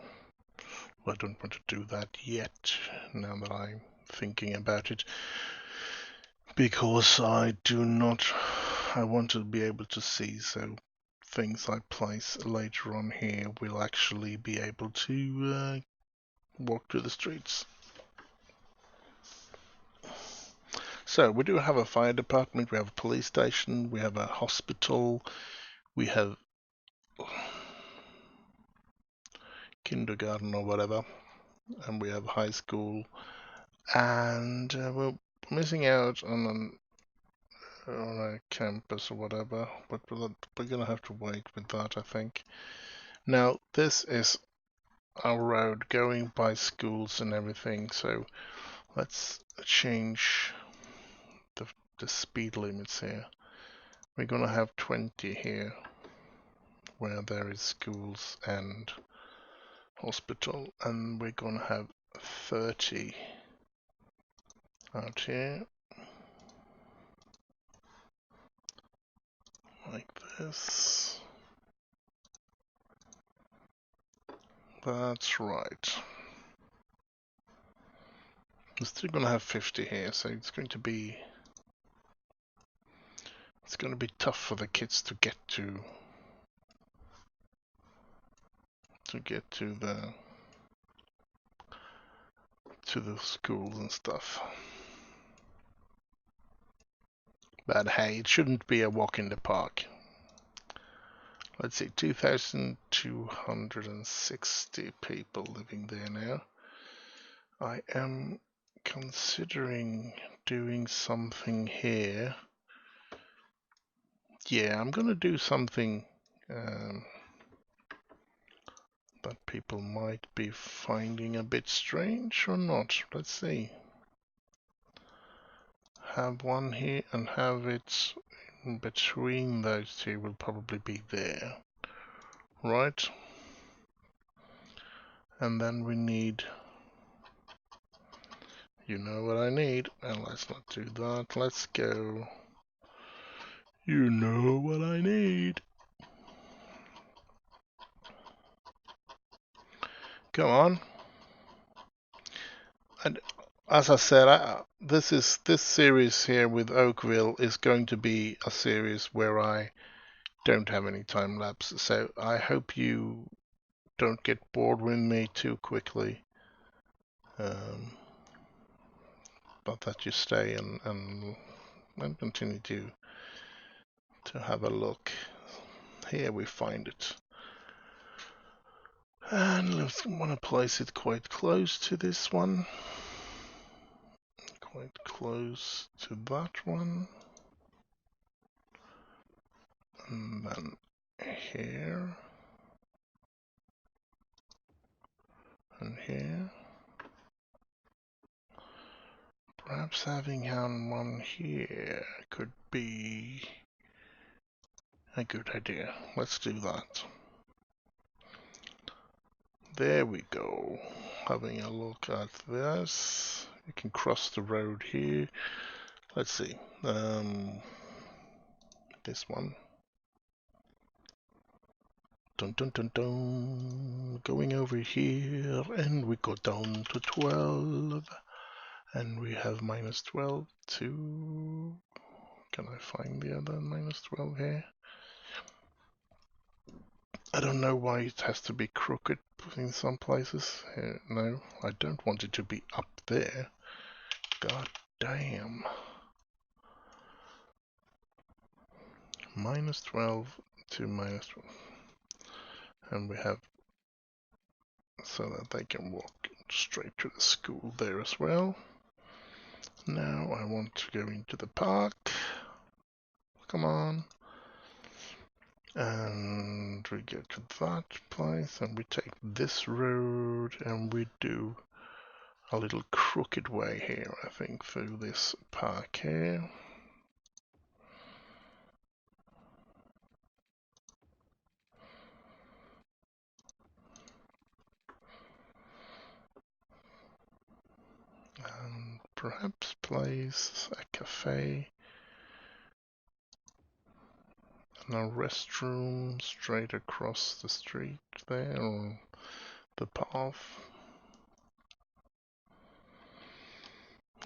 [SPEAKER 1] I don't want to do that yet, now that I'm thinking about it, because I want to be able to see, so things I place later on here will actually be able to walk through the streets. So we do have a fire department, we have a police station, we have a hospital, we have kindergarten or whatever, and we have high school, and we're missing out on a campus or whatever, but we're gonna have to wait with that, I think. Now this is our road going by schools and everything, so let's change the speed limits here. We're gonna have 20 here where there is schools and hospital, and we're gonna have 30 out here like this. That's right. We're still gonna have 50 here, so it's going to be tough for the kids to get to the schools and stuff. But hey, it shouldn't be a walk in the park. Let's see, 2,260 people living there now. I am considering doing something here. Yeah, I'm gonna do something that people might be finding a bit strange or not. Let's see. Have one here and have it in between those two will probably be there. Right? And then we need, you know what I need, and let's not do that. Let's go, you know what I need. Come on. And as I said, this series here with Oakville is going to be a series where I don't have any time lapse, so I hope you don't get bored with me too quickly, but that you stay and continue to have a look. Here we find it, and let's want to place it quite close to this one, quite close to that one, and then here and here. Perhaps having one here could be a good idea. Let's do that. There we go. Having a look at this. You can cross the road here. Let's see. This one. Dun dun dun dun. Going over here, and we go down to 12. And we have minus 12 to... Can I find the other minus 12 here? I don't know why it has to be crooked in some places. No, I don't want it to be up there. God damn. -12 to -12. And we have so that they can walk straight to the school there as well. Now I want to go into the park. Come on. And we go to that place and we take this road and we do a little crooked way here, I think, through this park here. And perhaps place a cafe and a restroom straight across the street there, or the path.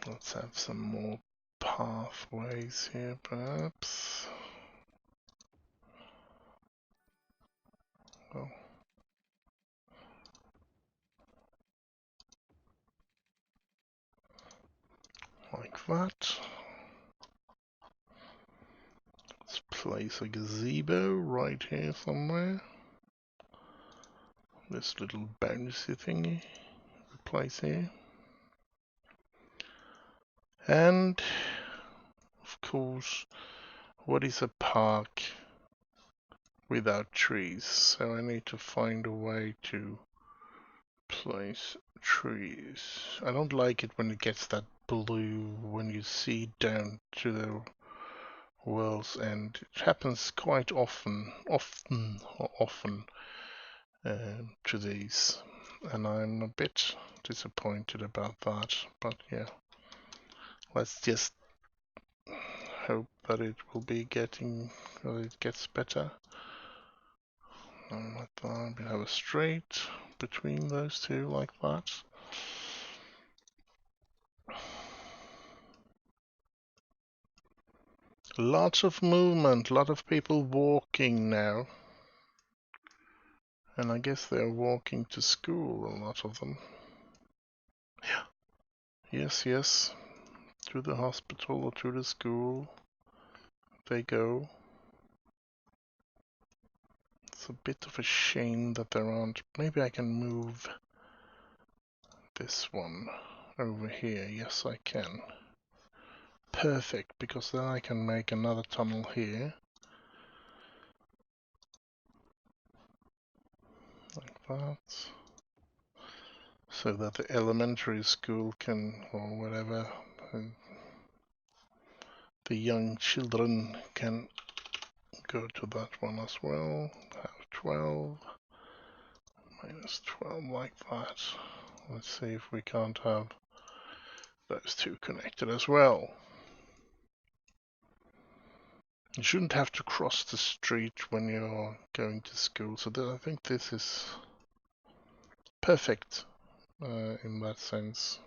[SPEAKER 1] Let's have some more pathways here, perhaps. Well, like that. Let's place a gazebo right here somewhere. This little bouncy thingy we place here. And, of course, what is a park without trees? So I need to find a way to place trees. I don't like it when it gets that blue when you see down to the world's end. It happens quite often to these, and I'm a bit disappointed about that. But yeah, let's just hope that it will be getting, that it gets better. And like that, we have a straight between those two like that. Lots of movement, a lot of people walking now. And I guess they're walking to school, a lot of them. Yeah. Yes, yes. To the hospital or to the school they go. It's a bit of a shame that there aren't. Maybe I can move this one over here. Yes, I can. Perfect, because then I can make another tunnel here. Like that. So that the elementary school can, or whatever, the young children can go to that one as well. Have 12. -12 like that. Let's see if we can't have those two connected as well. You shouldn't have to cross the street when you're going to school, so I think this is perfect in that sense,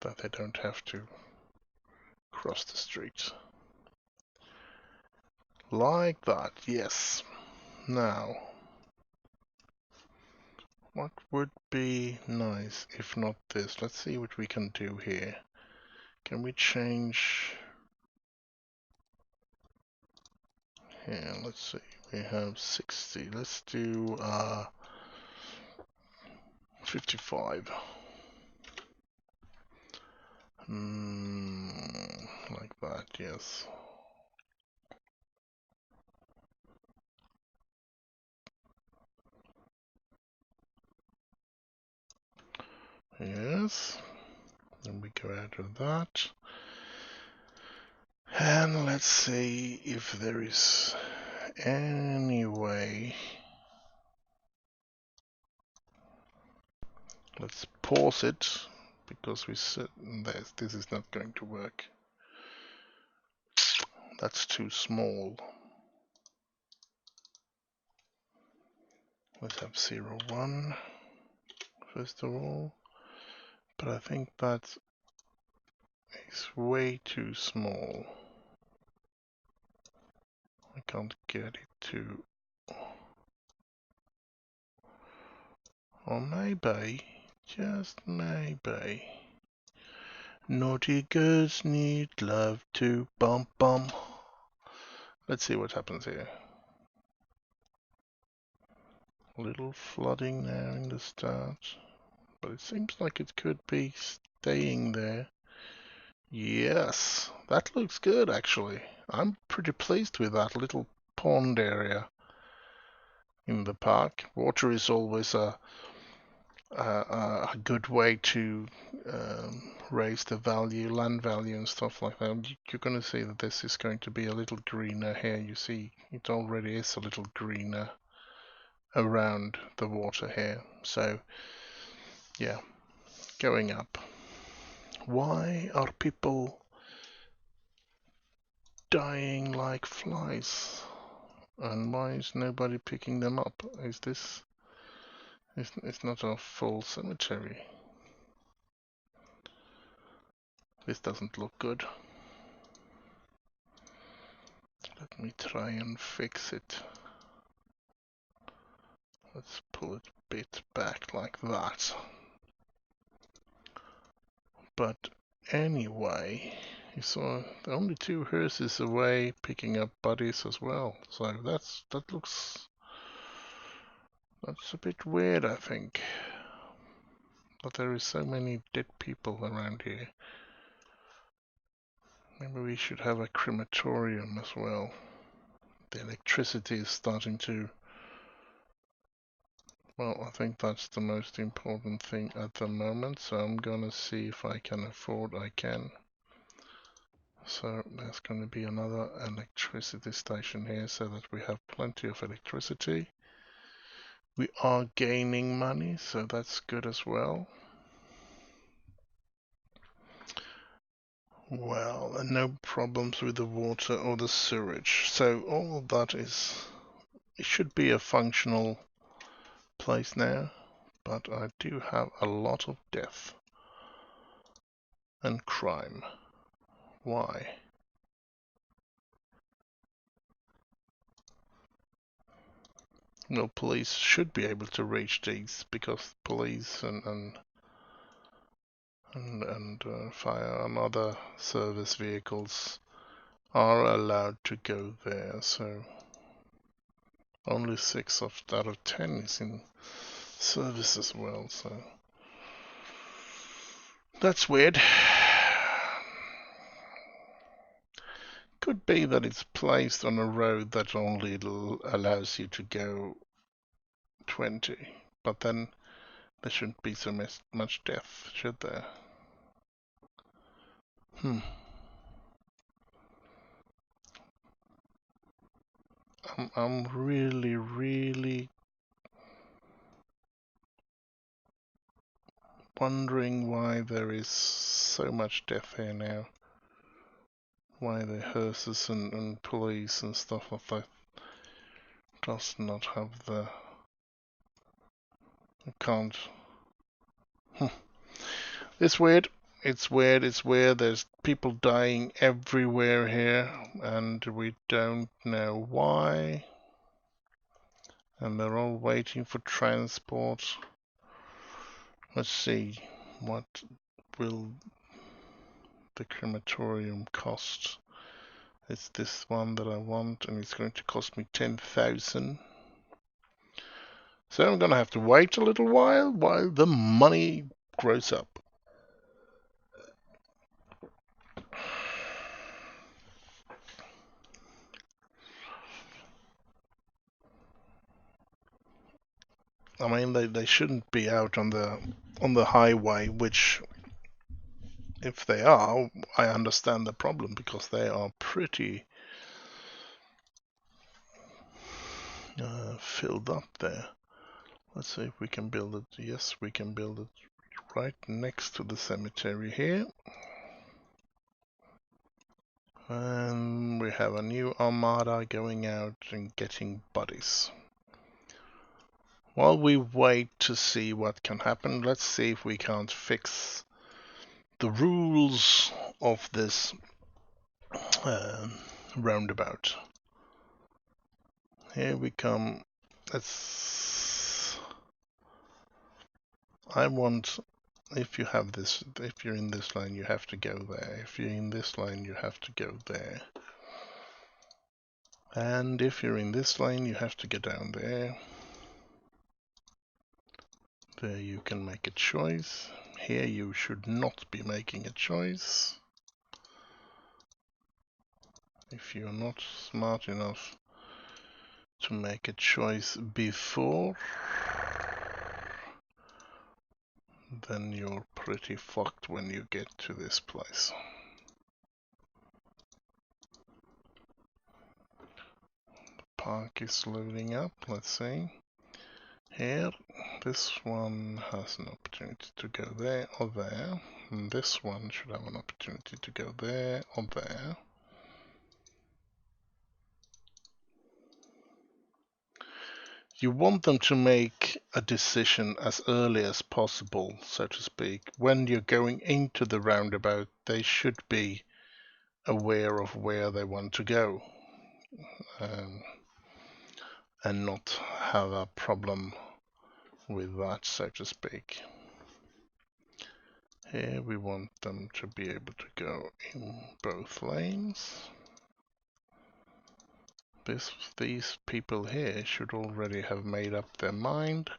[SPEAKER 1] that they don't have to cross the street. Like that, yes. Now, what would be nice if not this? Let's see what we can do here. Can we change... Here, let's see. We have 60. Let's do 55. Like that, yes. Yes. Then we go out of that. And let's see if there is any way. Let's pause it, because we said this is not going to work. That's too small. Let's have 0, 1 first of all. But I think that is way too small. I can't get it to... Or maybe, just maybe, naughty girls need love too, bum bum. Let's see what happens here. A little flooding now in the start, but it seems like it could be staying there. Yes, that looks good actually. I'm pretty pleased with that little pond area in the park. Water is always a good way to raise the value, land value and stuff like that. You're going to see that this is going to be a little greener here. You see it already is a little greener around the water here. So yeah, going up. Why are people dying like flies? And why is nobody picking them up? Is this... It's not a full cemetery. This doesn't look good. Let me try and fix it. Let's pull it a bit back like that. But anyway, you saw only 2 hearses away picking up bodies as well. So that looks... that's a bit weird, I think. But there is so many dead people around here. Maybe we should have a crematorium as well. The electricity is starting to... well, I think that's the most important thing at the moment, so I'm gonna see if I can afford. I can. So there's going to be another electricity station here so that we have plenty of electricity. We are gaining money, so that's good as well. Well, and no problems with the water or the sewage. So all of that is... it should be a functional place now, but I do have a lot of death and crime. Why? Well, police should be able to reach these because police and fire and other service vehicles are allowed to go there. So only 6 out of 10 is in service as well. So that's weird. Could be that it's placed on a road that only allows you to go 20, but then there shouldn't be so much death, should there? I'm really wondering why there is so much death here now. Why the hearses and police and stuff like that does not have the... can't... It's weird. It's weird. It's weird. There's people dying everywhere here, and we don't know why. And they're all waiting for transport. Let's see. What will the crematorium cost? It's this one that I want, and it's going to cost me 10,000. So I'm going to have to wait a little while the money grows up. I mean, they shouldn't be out on the highway, which, if they are, I understand the problem because they are pretty filled up there. Let's see if we can build it. Yes, we can build it right next to the cemetery here. And we have a new armada going out and getting bodies. While we wait to see what can happen, let's see if we can't fix the rules of this roundabout. Here we come. I want, if you have this, if you're in this line, you have to go there. If you're in this line, you have to go there. And if you're in this lane, you have to get down there. There you can make a choice. Here you should not be making a choice. If you're not smart enough to make a choice before, then you're pretty fucked when you get to this place. The park is loading up, let's see. Here, this one has an opportunity to go there or there, and this one should have an opportunity to go there or there. You want them to make a decision as early as possible, so to speak. When you're going into the roundabout, they should be aware of where they want to go, and not have a problem with that, so to speak. Here we want them to be able to go in both lanes. These people here should already have made up their mind,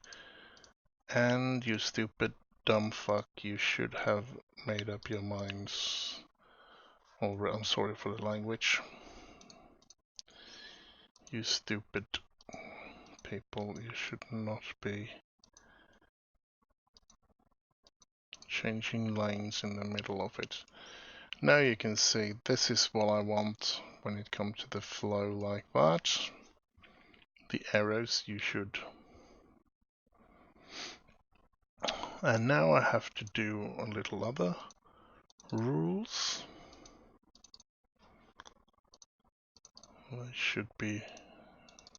[SPEAKER 1] and you stupid dumb fuck, you should have made up your minds already. I'm sorry for the language. You stupid people, you should not be changing lanes in the middle of it. Now you can see this is what I want when it comes to the flow like that. The arrows you should. And now I have to do a little other rules. They should be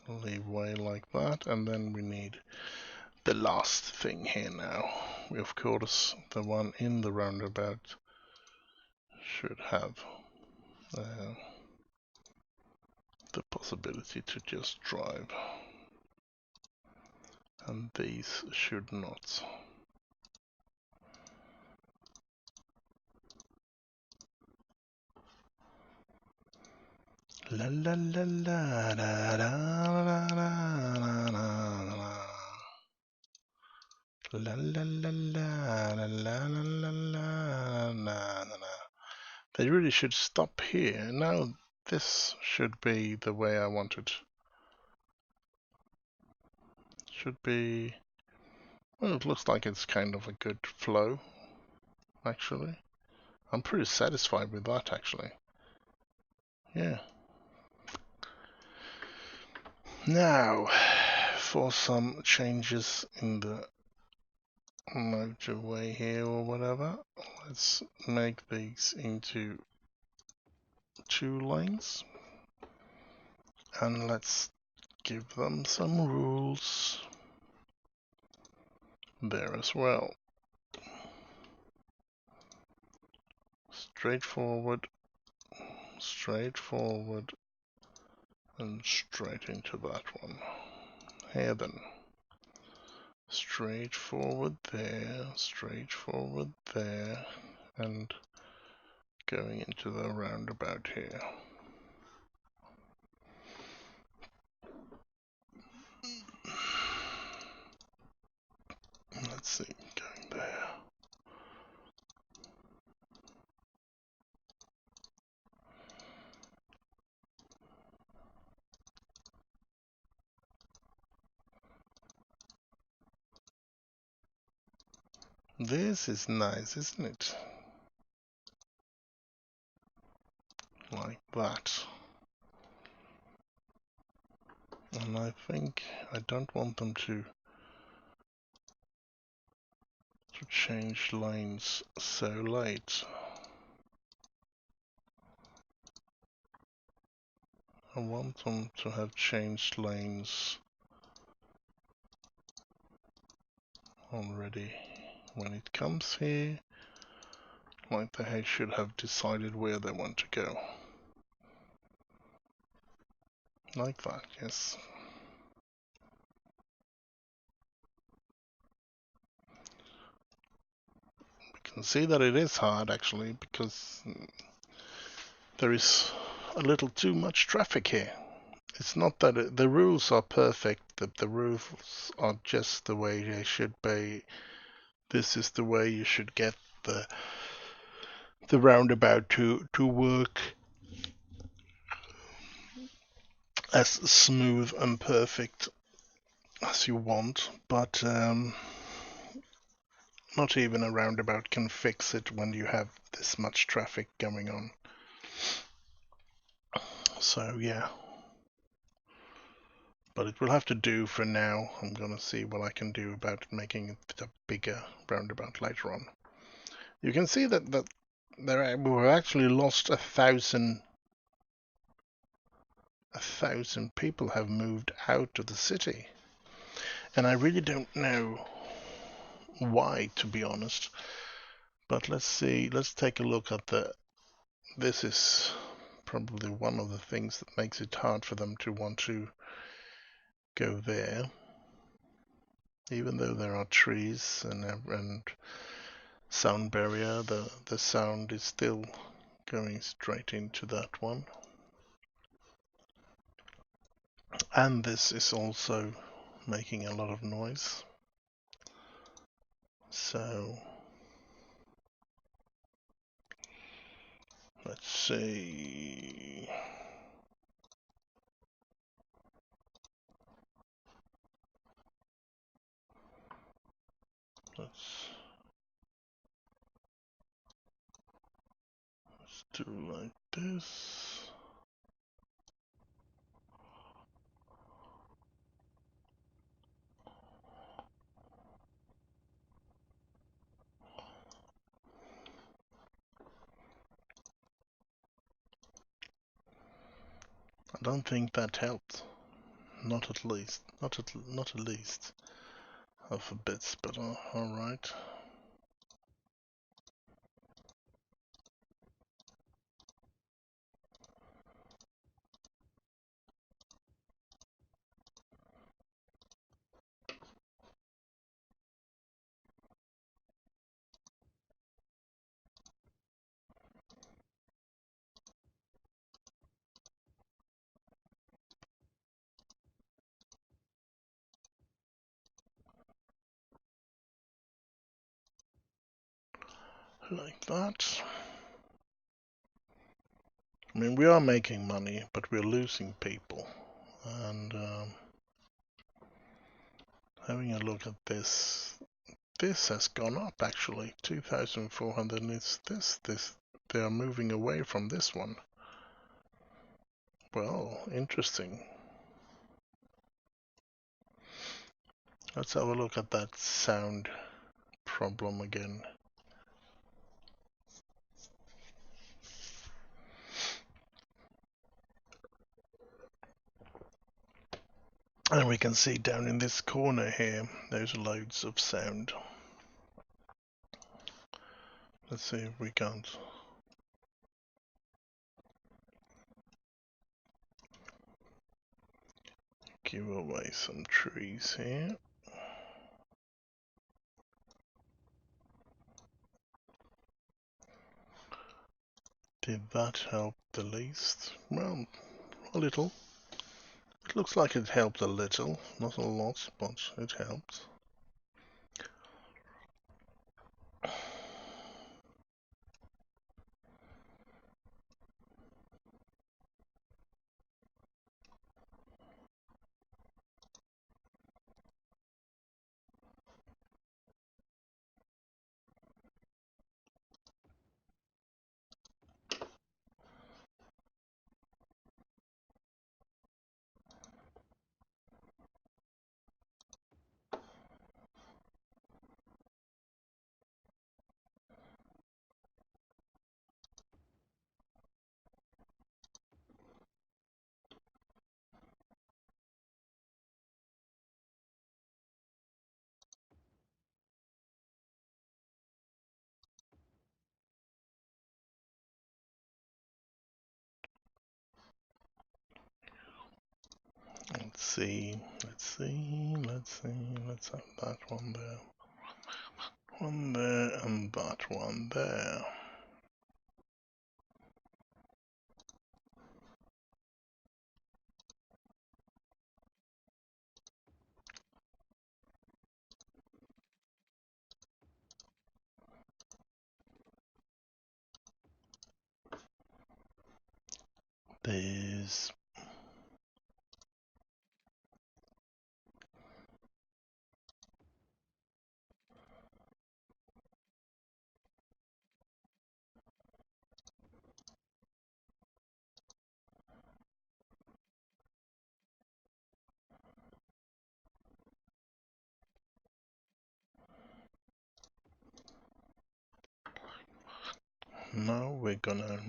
[SPEAKER 1] leeway like that, and then we need the last thing here now. Of course, the one in the roundabout should have the possibility to just drive, and these should not. La la la la la la la la la. La la la la la la la la la la. They really should stop here. Now this should be the way I want it. Should be. Well, it looks like it's kind of a good flow, actually. I'm pretty satisfied with that, actually. Yeah. Now, for some changes in the motorway here or whatever, let's make these into 2 lanes, and let's give them some rules there as well. Straightforward, straightforward, and straight into that one. Here then. Straightforward there, and going into the roundabout here. Let's see, going there. This is nice, isn't it? Like that. And I think I don't want them to change lanes so late. I want them to have changed lanes already when it comes here, like they should have decided where they want to go. Like that, yes. We can see that it is hard actually, because there is a little too much traffic here. It's not that the rules are perfect. The rules are just the way they should be. This is the way you should get the roundabout to work as smooth and perfect as you want. But not even a roundabout can fix it when you have this much traffic going on. So yeah. But it will have to do for now. I'm gonna see what I can do about making it a bigger roundabout later on. You can see that we've actually lost 1,000 people have moved out of the city, and I really don't know why, to be honest. But let's see. Let's take a look at the. This is probably one of the things that makes it hard for them to want to go there, even though there are trees and sound barrier. The sound is still going straight into that one. And this is also making a lot of noise. So let's see. Let's do like this. I don't think that helped. Not at least. Not at least. Half a bit, but all right. Like that. I mean, we are making money, but we're losing people. And having a look at this, this has gone up actually. 2,400 is this. They are moving away from this one. Well, interesting. Let's have a look at that sound problem again. And we can see down in this corner here, there's loads of sound. Let's see if we can't. Give away some trees here. Did that help the least? Well, a little. It looks like it helped a little, not a lot, but it helped. Let's see, let's have that one there. One there and that one there. There's now we're gonna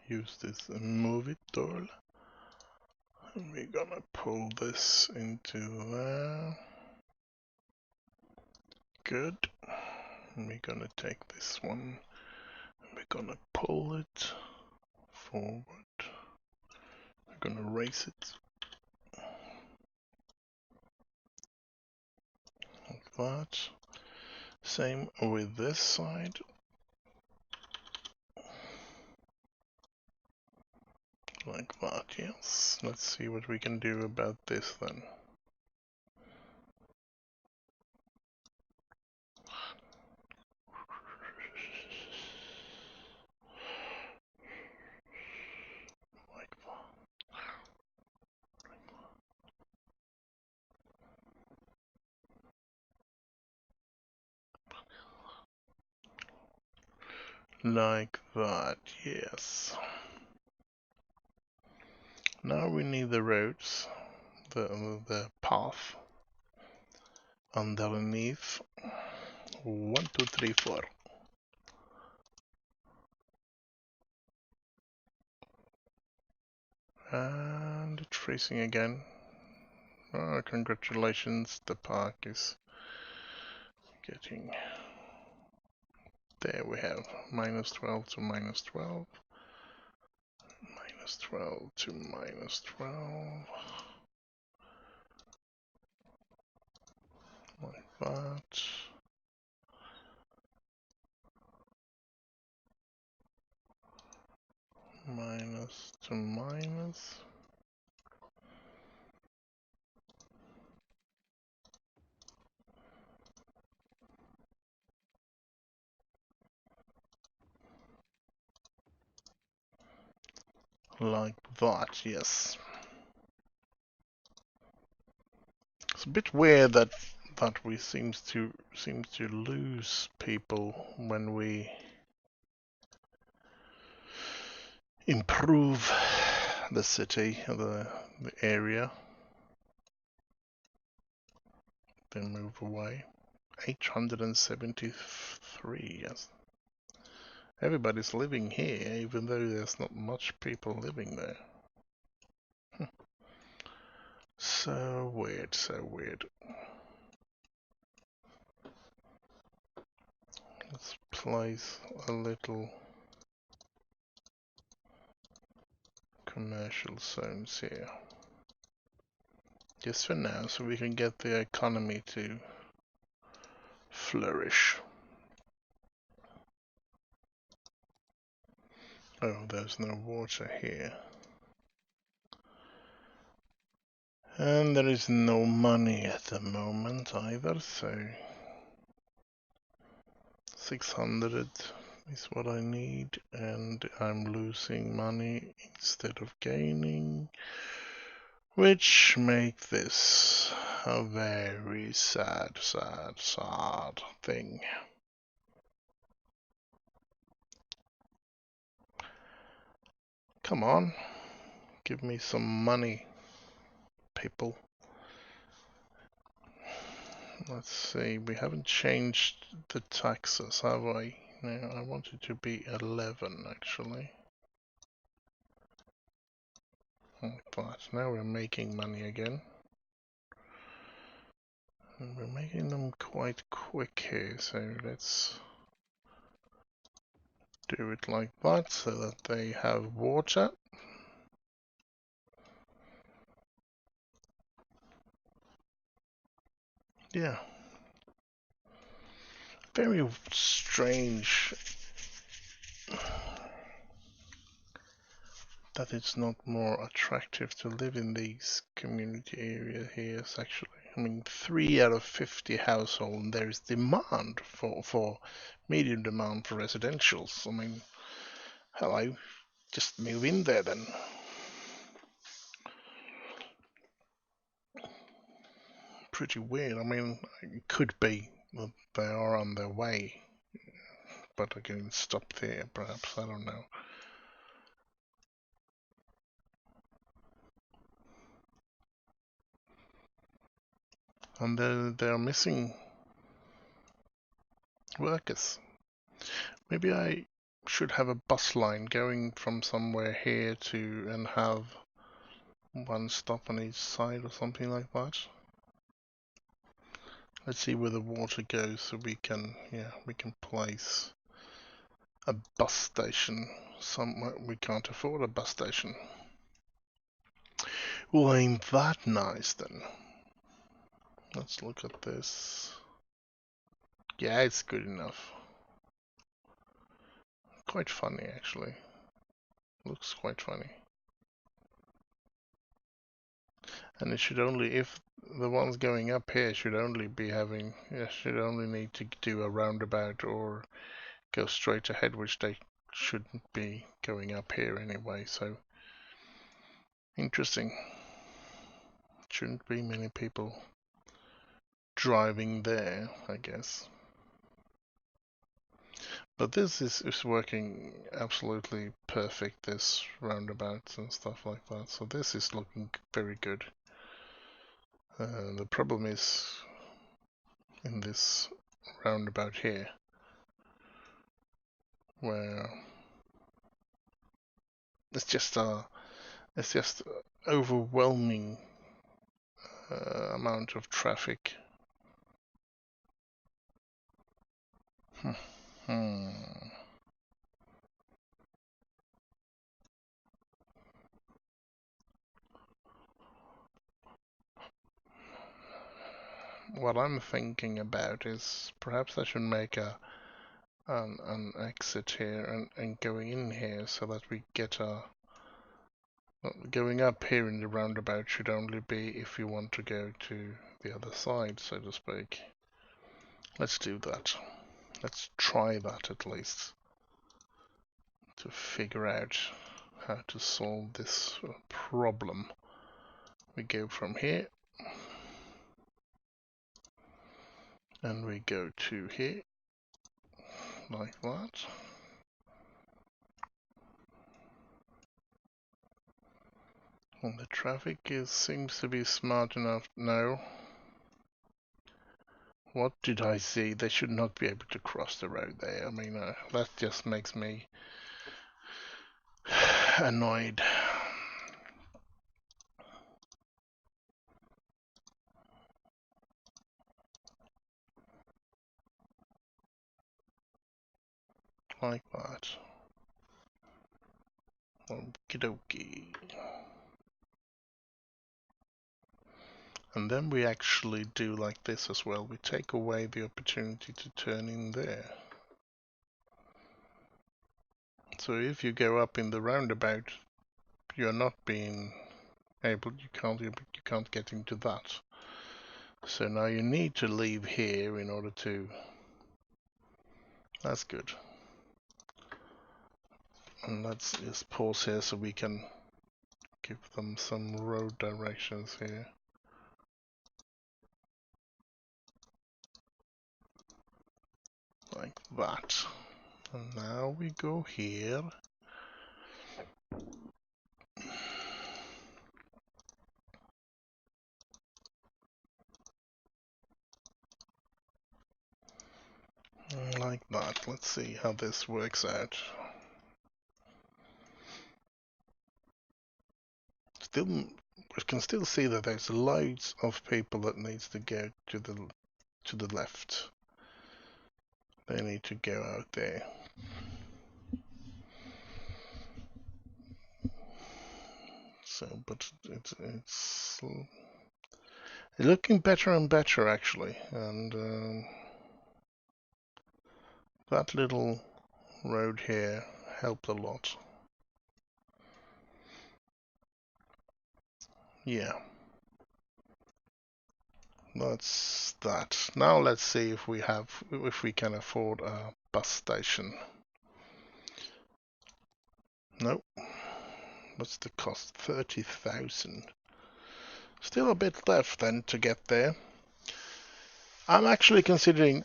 [SPEAKER 1] use this move it tool. And we're gonna pull this into there. Good. And we're gonna take this one. We're gonna pull it forward. We're gonna raise it like that. Same with this side. Like that, yes. Let's see what we can do about this then. Like that. Like that, yes. Now we need the roads, the path underneath. 1, 2, 3, 4. And it's freezing again. Oh, congratulations, the park is getting... There we have -12 to -12. -12 to -12. Like that. Minus to minus. Like that, yes. It's a bit weird that we seems to lose people when we improve the city, the area. They move away. 873, yes. Everybody's living here, even though there's not much people living there. So weird, so weird. Let's place a little commercial zones here. Just for now, so we can get the economy to flourish. Oh, there's no water here. And there is no money at the moment either, so 600 is what I need, and I'm losing money instead of gaining, which makes this a very sad thing. Come on, give me some money, people. Let's see, we haven't changed the taxes, have we? No, I want it to be 11 actually. But now we're making money again. And we're making them quite quick here, so let's do it like that so that they have water. Yeah. Very strange that it's not more attractive to live in these community area here actually. I mean, 3 out of 50 households there is demand for medium demand for residentials. I mean, hello, just move in there then. pretty weird. I mean, it could be that they are on their way, but again, stop there, perhaps. I don't know. And they're missing workers. Maybe I should have a bus line going from somewhere here to and have one stop on each side or something like that. Let's see where the water goes so we can place a bus station somewhere. We can't afford a bus station. Well, ain't that nice then? Let's look at this. Yeah, it's good enough. Quite funny actually. Looks quite funny. And it should only, if the ones going up here should only be having, should only need to do a roundabout or go straight ahead, which they shouldn't be going up here anyway, so interesting. Shouldn't be many people driving there, I guess. But this is working absolutely perfect, this roundabouts and stuff like that, so this is looking very good. The problem is in this roundabout here, where it's just overwhelming amount of traffic. What I'm thinking about is perhaps I should make an exit here and going in here so that we get a going up here in the roundabout should only be if you want to go to the other side, so to speak. Let's do that. Let's try that at least to figure out how to solve this problem. We go from here and we go to here like that. And the traffic seems to be smart enough now. What did I see? They should not be able to cross the road there. I mean, that just makes me annoyed. Like that. Okie dokie. And then we actually do like this as well. We take away the opportunity to turn in there. So if you go up in the roundabout, you're not being able, you can't get into that. So now you need to leave here in order to, that's good. And let's just pause here so we can give them some road directions here. Like that. And now we go here. Like that. Let's see how this works out. Still, we can still see that there's loads of people that needs to go to the left. They need to go out there. So, but it's looking better and better actually, and that little road here helped a lot. Yeah. That's that. Now let's see if we can afford a bus station. Nope. What's the cost? 30,000. Still a bit left then to get there. I'm actually considering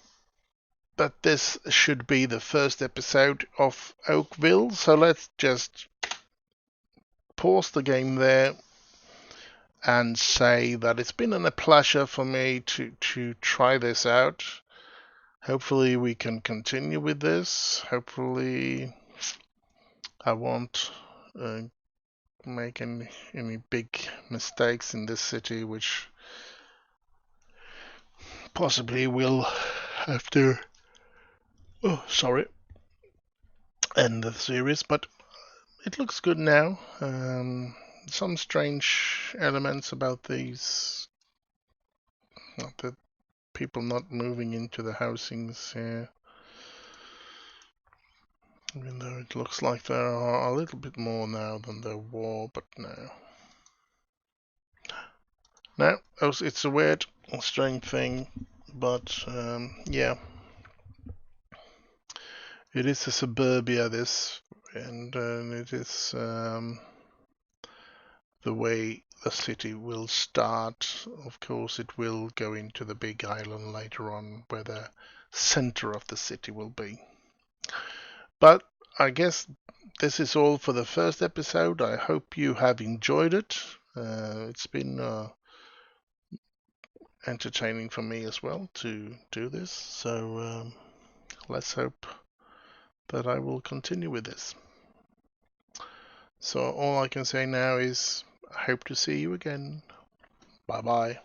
[SPEAKER 1] that this should be the first episode of Oakville, so let's just pause the game there and say that it's been a pleasure for me to try this out. Hopefully we can continue with this. Hopefully I won't make any big mistakes in this city, which possibly will have to end the series, but it looks good now. Some strange elements about these, the people not moving into the housings here. Even though it looks like there are a little bit more now than there were, but no. No, it's a weird, strange thing, but yeah. It is a suburbia, this, and it is the way the city will start. Of course, it will go into the big island later on, where the center of the city will be. But I guess this is all for the first episode. I hope you have enjoyed it. It's been entertaining for me as well to do this. So let's hope that I will continue with this. So all I can say now is I hope to see you again. Bye bye.